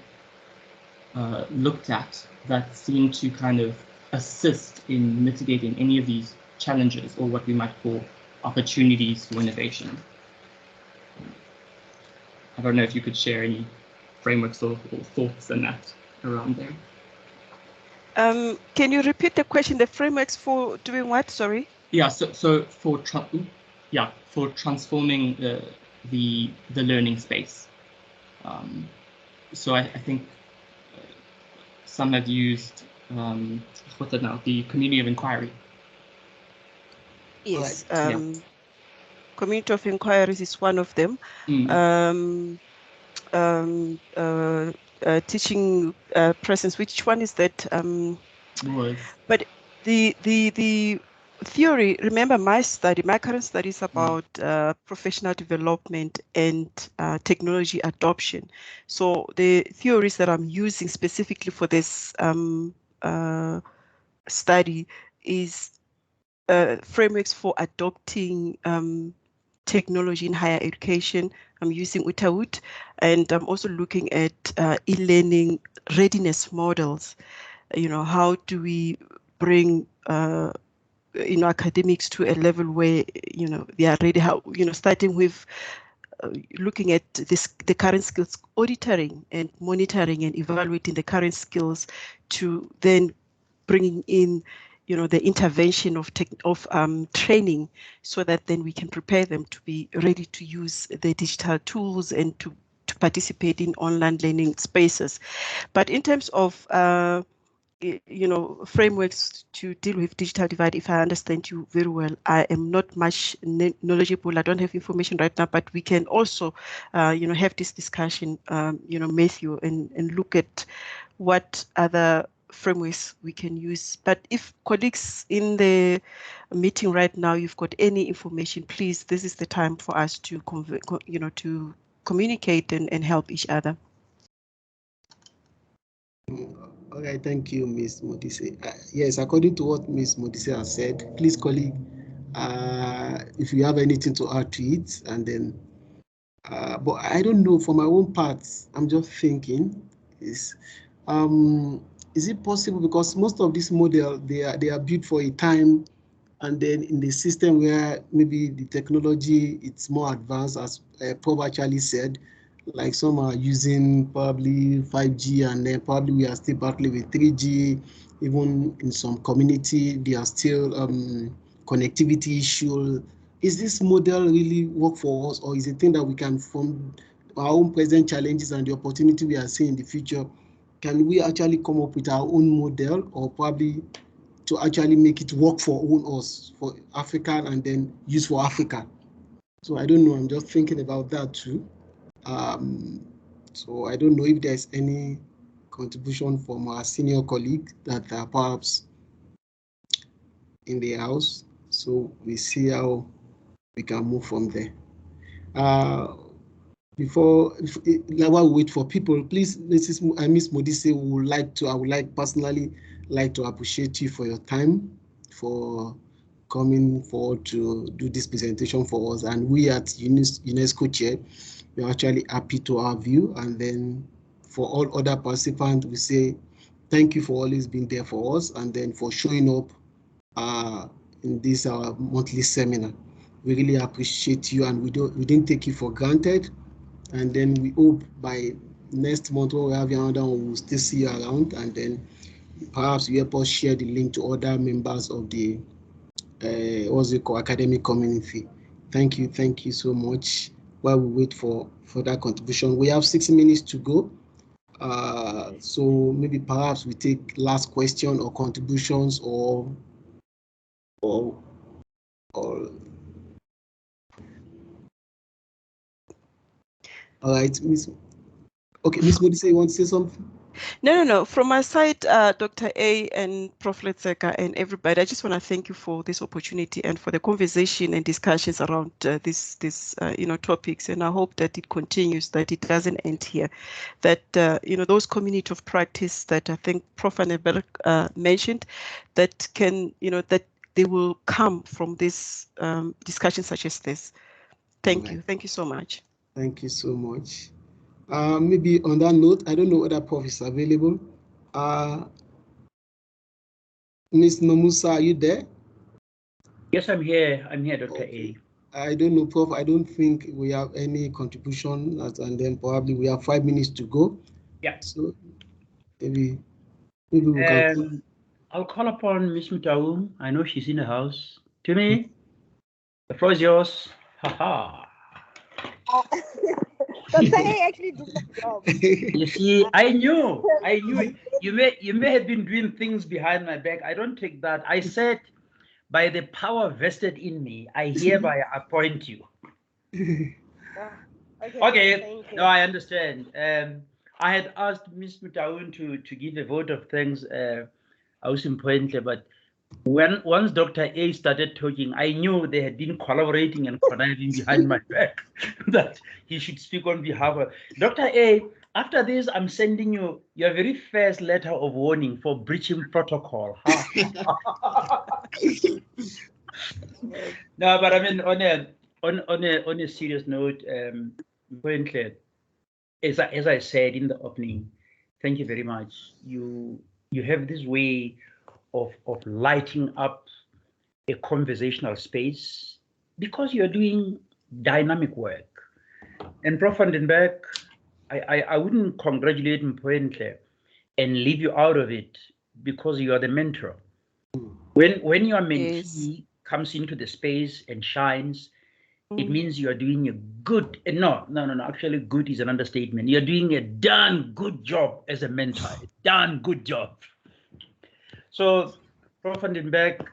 looked at that seem to kind of assist in mitigating any of these challenges, or what we might call opportunities for innovation? I don't know if you could share any frameworks or thoughts on that around there. Can you repeat the question? The frameworks for doing what? Sorry. Yeah. So for transforming the learning space. so I think some have used what's it now? The community of inquiry. Yes. Yeah. Community of inquiries is one of them. Teaching presence. Which one is that? But the theory. Remember, my current study is about professional development and technology adoption. So the theories that I'm using specifically for this study is frameworks for adopting technology in higher education. I'm using UTAUT, and I'm also looking at e-learning readiness models. How do we bring academics to a level where they are ready? How starting with looking at the current skills, auditing and monitoring and evaluating the current skills, to then bringing in the intervention of training, so that then we can prepare them to be ready to use the digital tools and to participate in online learning spaces. But in terms of frameworks to deal with digital divide, if I understand you very well, I am not much knowledgeable. I don't have information right now, but we can also have this discussion, Matthew, and look at what other frameworks we can use. But if colleagues in the meeting right now, you've got any information, please, this is the time for us to to communicate and help each other. Okay, thank you, Ms. Modise. Yes, according to what Ms. Modise has said, please, colleague, if you have anything to add to it, and then, but I don't know, for my own part, I'm just thinking, is it possible, because most of this model, they are built for a time, and then in the system where maybe the technology, it's more advanced, as Prof actually said, like some are using probably 5G, and then probably we are still battling with 3G. Even in some community, there are still connectivity issues. Is this model really work for us, or is it a thing that we can, from our own present challenges and the opportunity we are seeing in the future, can we actually come up with our own model, or probably to actually make it work for us, for Africa, and then use for Africa? So I don't know, I'm just thinking about that too. So I don't know if there's any contribution from our senior colleagues that are perhaps in the house. So we see how we can move from there. While we wait for people, please, Ms. Modise, I would like personally to appreciate you for your time, for coming forward to do this presentation for us. And we at UNESCO Chair, we're actually happy to have you. And then for all other participants, we say thank you for always being there for us, and then for showing up in this monthly seminar. We really appreciate you, and we didn't take you for granted. And then we hope by next month, when we have another one, we'll still see you around, and then perhaps you help us share the link to other members of the academic community. Thank you so much. While we wait for that contribution, we have 60 minutes to go. So maybe perhaps we take last question or contributions or all right, Miss. Okay, Miss Modise, you want to say something? No. From my side, Dr. A and Prof. Letseka and everybody, I just want to thank you for this opportunity and for the conversation and discussions around these topics. And I hope that it continues, that it doesn't end here. That those community of practice that I think Prof. Annabelle mentioned, that can that they will come from this discussion such as this. Thank you so much. Thank you so much. Maybe on that note, I don't know whether Prof is available. Ms. Nomusa, are you there? Yes, I'm here. I'm here, Dr. Okay. A. I don't know, Prof. I don't think we have any contribution, and then probably we have 5 minutes to go. Yeah. So maybe we can. I'll call upon Ms. Mutaum. I know she's in the house. Timmy, the floor is yours. Ha ha. Dr. A actually do my job. You see, I knew you may have been doing things behind my back. I don't take that. I said, by the power vested in me, I hereby appoint you. Okay. Thank you. No, I understand. I had asked Ms. Mutaun to give a vote of thanks. I was in Mphoentle, but once Dr. A started talking, I knew they had been collaborating and conniving behind my back that he should speak on behalf of Dr. A. After this, I'm sending you your very first letter of warning for breaching protocol. No, but I mean, on a serious note, Mphoentle, as I said in the opening, thank you very much. You have this way of lighting up a conversational space because you're doing dynamic work. And Prof. Vandenberg, I wouldn't congratulate Mphoentle and leave you out of it because you are the mentor. When your mentee comes into the space and shines, it means you are doing a good, no, actually good is an understatement. You're doing a darn good job as a mentor, a darn good job. So, Prof. Vandenberg,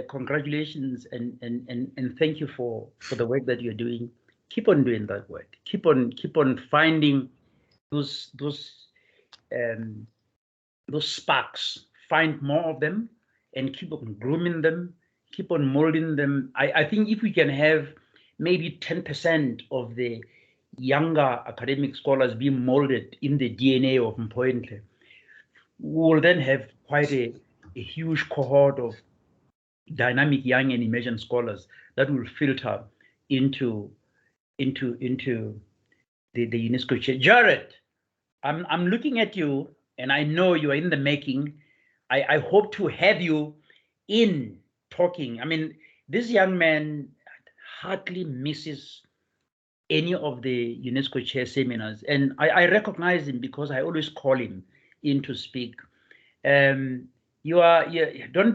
congratulations and thank you for the work that you're doing. Keep on doing that work. Keep on finding those sparks. Find more of them and keep on grooming them. Keep on molding them. I think if we can have maybe 10% of the younger academic scholars being molded in the DNA of Mphoentle, we will then have quite a huge cohort of dynamic young and emerging scholars that will filter into the UNESCO chair. Jared, I'm looking at you and I know you are in the making. I hope to have you in talking. I mean, this young man hardly misses any of the UNESCO chair seminars, and I recognize him because I always call him in to speak. Don't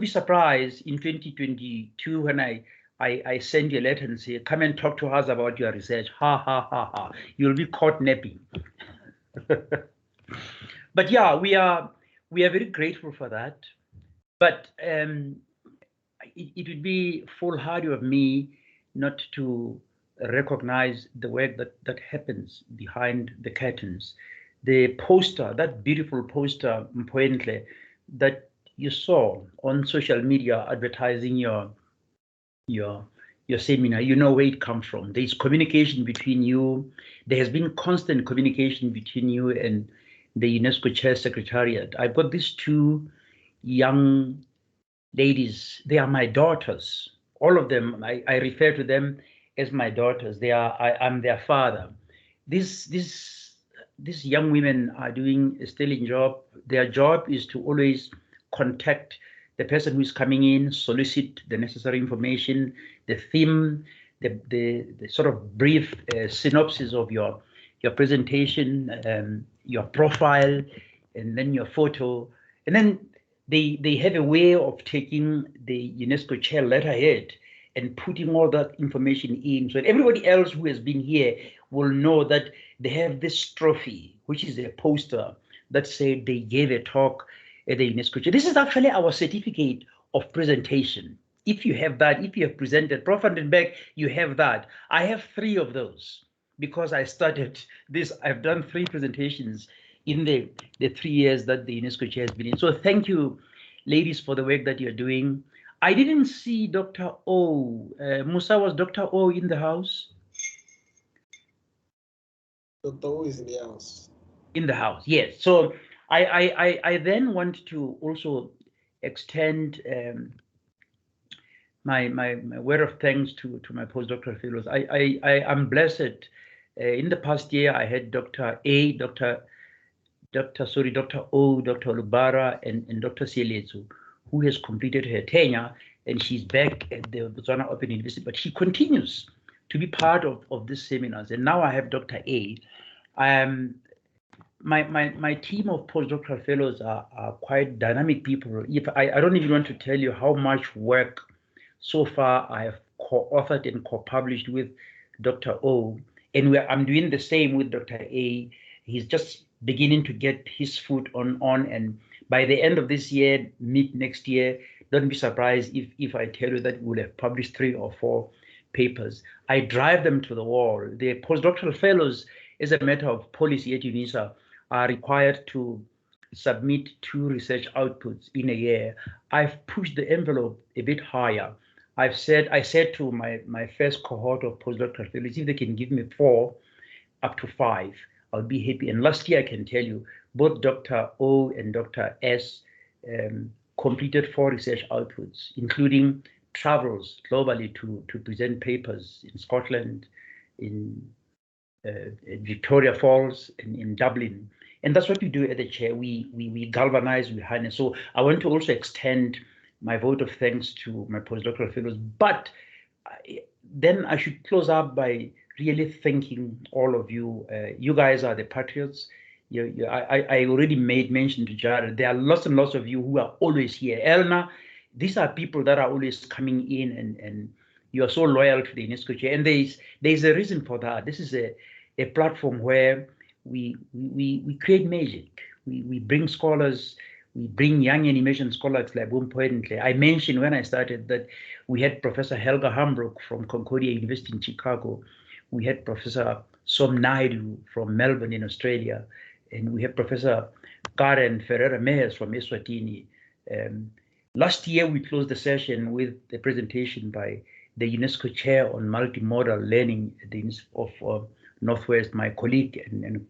be surprised in 2022 when I send you a letter and say, come and talk to us about your research. Ha ha ha ha. You'll be caught napping. But yeah, we are very grateful for that. But it would be foolhardy of me not to recognize the work that happens behind the curtains. The poster, that beautiful poster, Mphoentle, that you saw on social media advertising your seminar, you know where it comes from. There's communication between you. There has been constant communication between you and the UNESCO Chair Secretariat. I've got these two young ladies. They are my daughters. All of them, I refer to them as my daughters. I'm their father. These young women are doing a sterling job. Their job is to always contact the person who is coming in, solicit the necessary information, the theme, the sort of brief synopsis of your presentation, your profile, and then your photo. And then they have a way of taking the UNESCO chair letterhead and putting all that information in. So everybody else who has been here will know that they have this trophy, which is a poster that said they gave a talk at the UNESCO chair. This is actually our certificate of presentation. If you have that, if you have presented, Prof. Vandenberg, you have that. I have 3 of those because I started this. I've done 3 presentations in the 3 years that the UNESCO chair has been in. So thank you, ladies, for the work that you're doing. I didn't see Dr. O. Musa, was Dr. O in the house? Dr. O is in the house. In the house, yes. So I then want to also extend my word of thanks to my postdoctoral fellows. I'm blessed. In the past year, I had Dr. A, Dr. O, Dr. Lubara, and Dr. Sieletsu, who has completed her tenure, and she's back at the Botswana Open University, but she continues to be part of these seminars. And now I have Dr. A. My team of postdoctoral fellows are quite dynamic people. I don't even want to tell you how much work so far I have co-authored and co-published with Dr. O, And I'm doing the same with Dr. A. He's just beginning to get his foot on, and by the end of this year, mid next year, don't be surprised if I tell you that we'll have published 3 or 4 papers. I drive them to the wall. The postdoctoral fellows, as a matter of policy at Unisa, are required to submit 2 research outputs in a year. I've pushed the envelope a bit higher. I said to my first cohort of postdoctoral fellows, if they can give me 4 up to 5, I'll be happy. And last year, I can tell you, both Dr. O and Dr. S completed 4 research outputs, including travels globally to present papers in Scotland, in Victoria Falls, and in Dublin. And that's what we do at the chair. We galvanize, we harness. So I want to also extend my vote of thanks to my postdoctoral fellows. But then I should close up by really thanking all of you. You guys are the patriots. I already made mention to Jared. There are lots and lots of you who are always here. Elna, these are people that are always coming in, and you are so loyal to the UNESCO chair. And there's a reason for that. This is a platform where we create magic. We bring scholars. We bring young animation scholars like Mphoentle. I mentioned when I started that we had Professor Helga Hambrook from Concordia University in Chicago. We had Professor Som Naidu from Melbourne in Australia. And we have Professor Karen Ferreira-Meyers from Eswatini. Last year, we closed the session with a presentation by the UNESCO chair on multimodal learning at the University of Northwest, my colleague and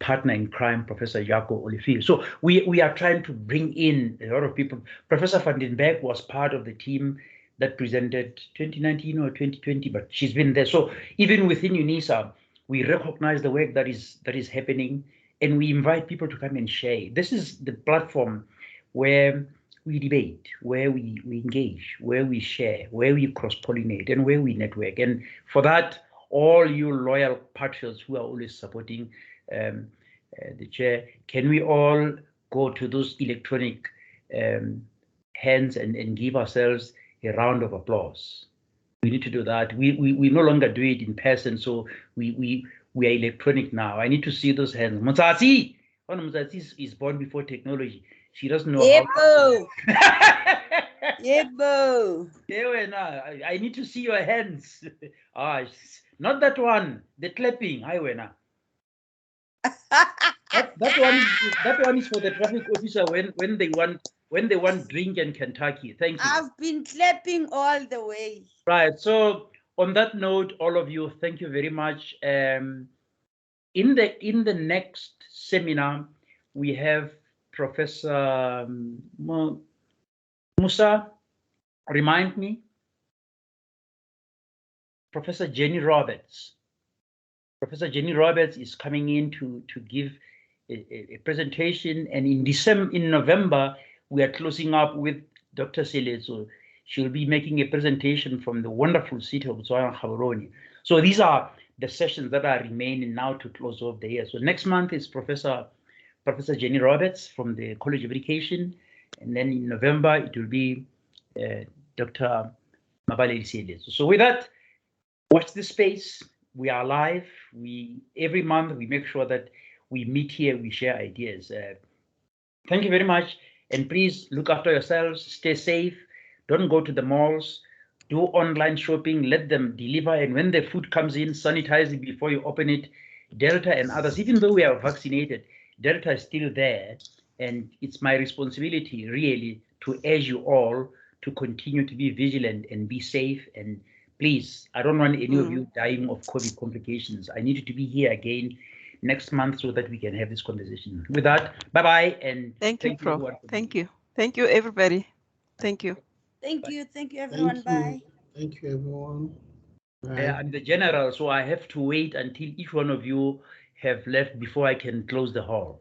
partner in crime, Professor Jaco Olivier. So we are trying to bring in a lot of people. Professor van den Berg was part of the team that presented 2019 or 2020, but she's been there. So even within Unisa, we recognize the work that is happening, and we invite people to come and share. This is the platform where we debate, where we engage, where we share, where we cross-pollinate, and where we network. And for that, all you loyal patriots who are always supporting the chair, can we all go to those electronic hands and give ourselves a round of applause? We need to do that. We no longer do it in person, so we are electronic now. I need to see those hands. Motsatsi! Motsatsi is born before technology. She doesn't know Yebo. how. Yebo. I need to see your hands. Not that one. The clapping. Hi, Wena. that one is for the traffic officer when they want drink in Kentucky. Thank you. I've been clapping all the way. Right. So on that note, all of you, thank you very much. In the next seminar, we have Professor Musa. Remind me. Professor Jenny Roberts. Professor Jenny Roberts is coming in to give a presentation, and in November we are closing up with Dr. Selezo. She'll be making a presentation from the wonderful city of Botswana, Gaborone. So these are the sessions that are remaining now to close off the year. So next month is Professor Jenny Roberts from the College of Education, and then in November it will be Dr. Mabale Selezo. So with that, watch this space. We are live. Every month we make sure that we meet here, we share ideas. Thank you very much, and please look after yourselves, stay safe, don't go to the malls, do online shopping, let them deliver, and when the food comes in, sanitize it before you open it. Delta and others, even though we are vaccinated, Delta is still there, and it's my responsibility really to urge you all to continue to be vigilant and be safe. And please, I don't want any of you dying of COVID complications. I need you to be here again next month so that we can have this conversation. With that, bye-bye, and thank you, Prof. Thank you. Thank you, everybody. Thank you. Thank you, everyone. Bye. Thank you, everyone. I'm the general, so I have to wait until each one of you have left before I can close the hall.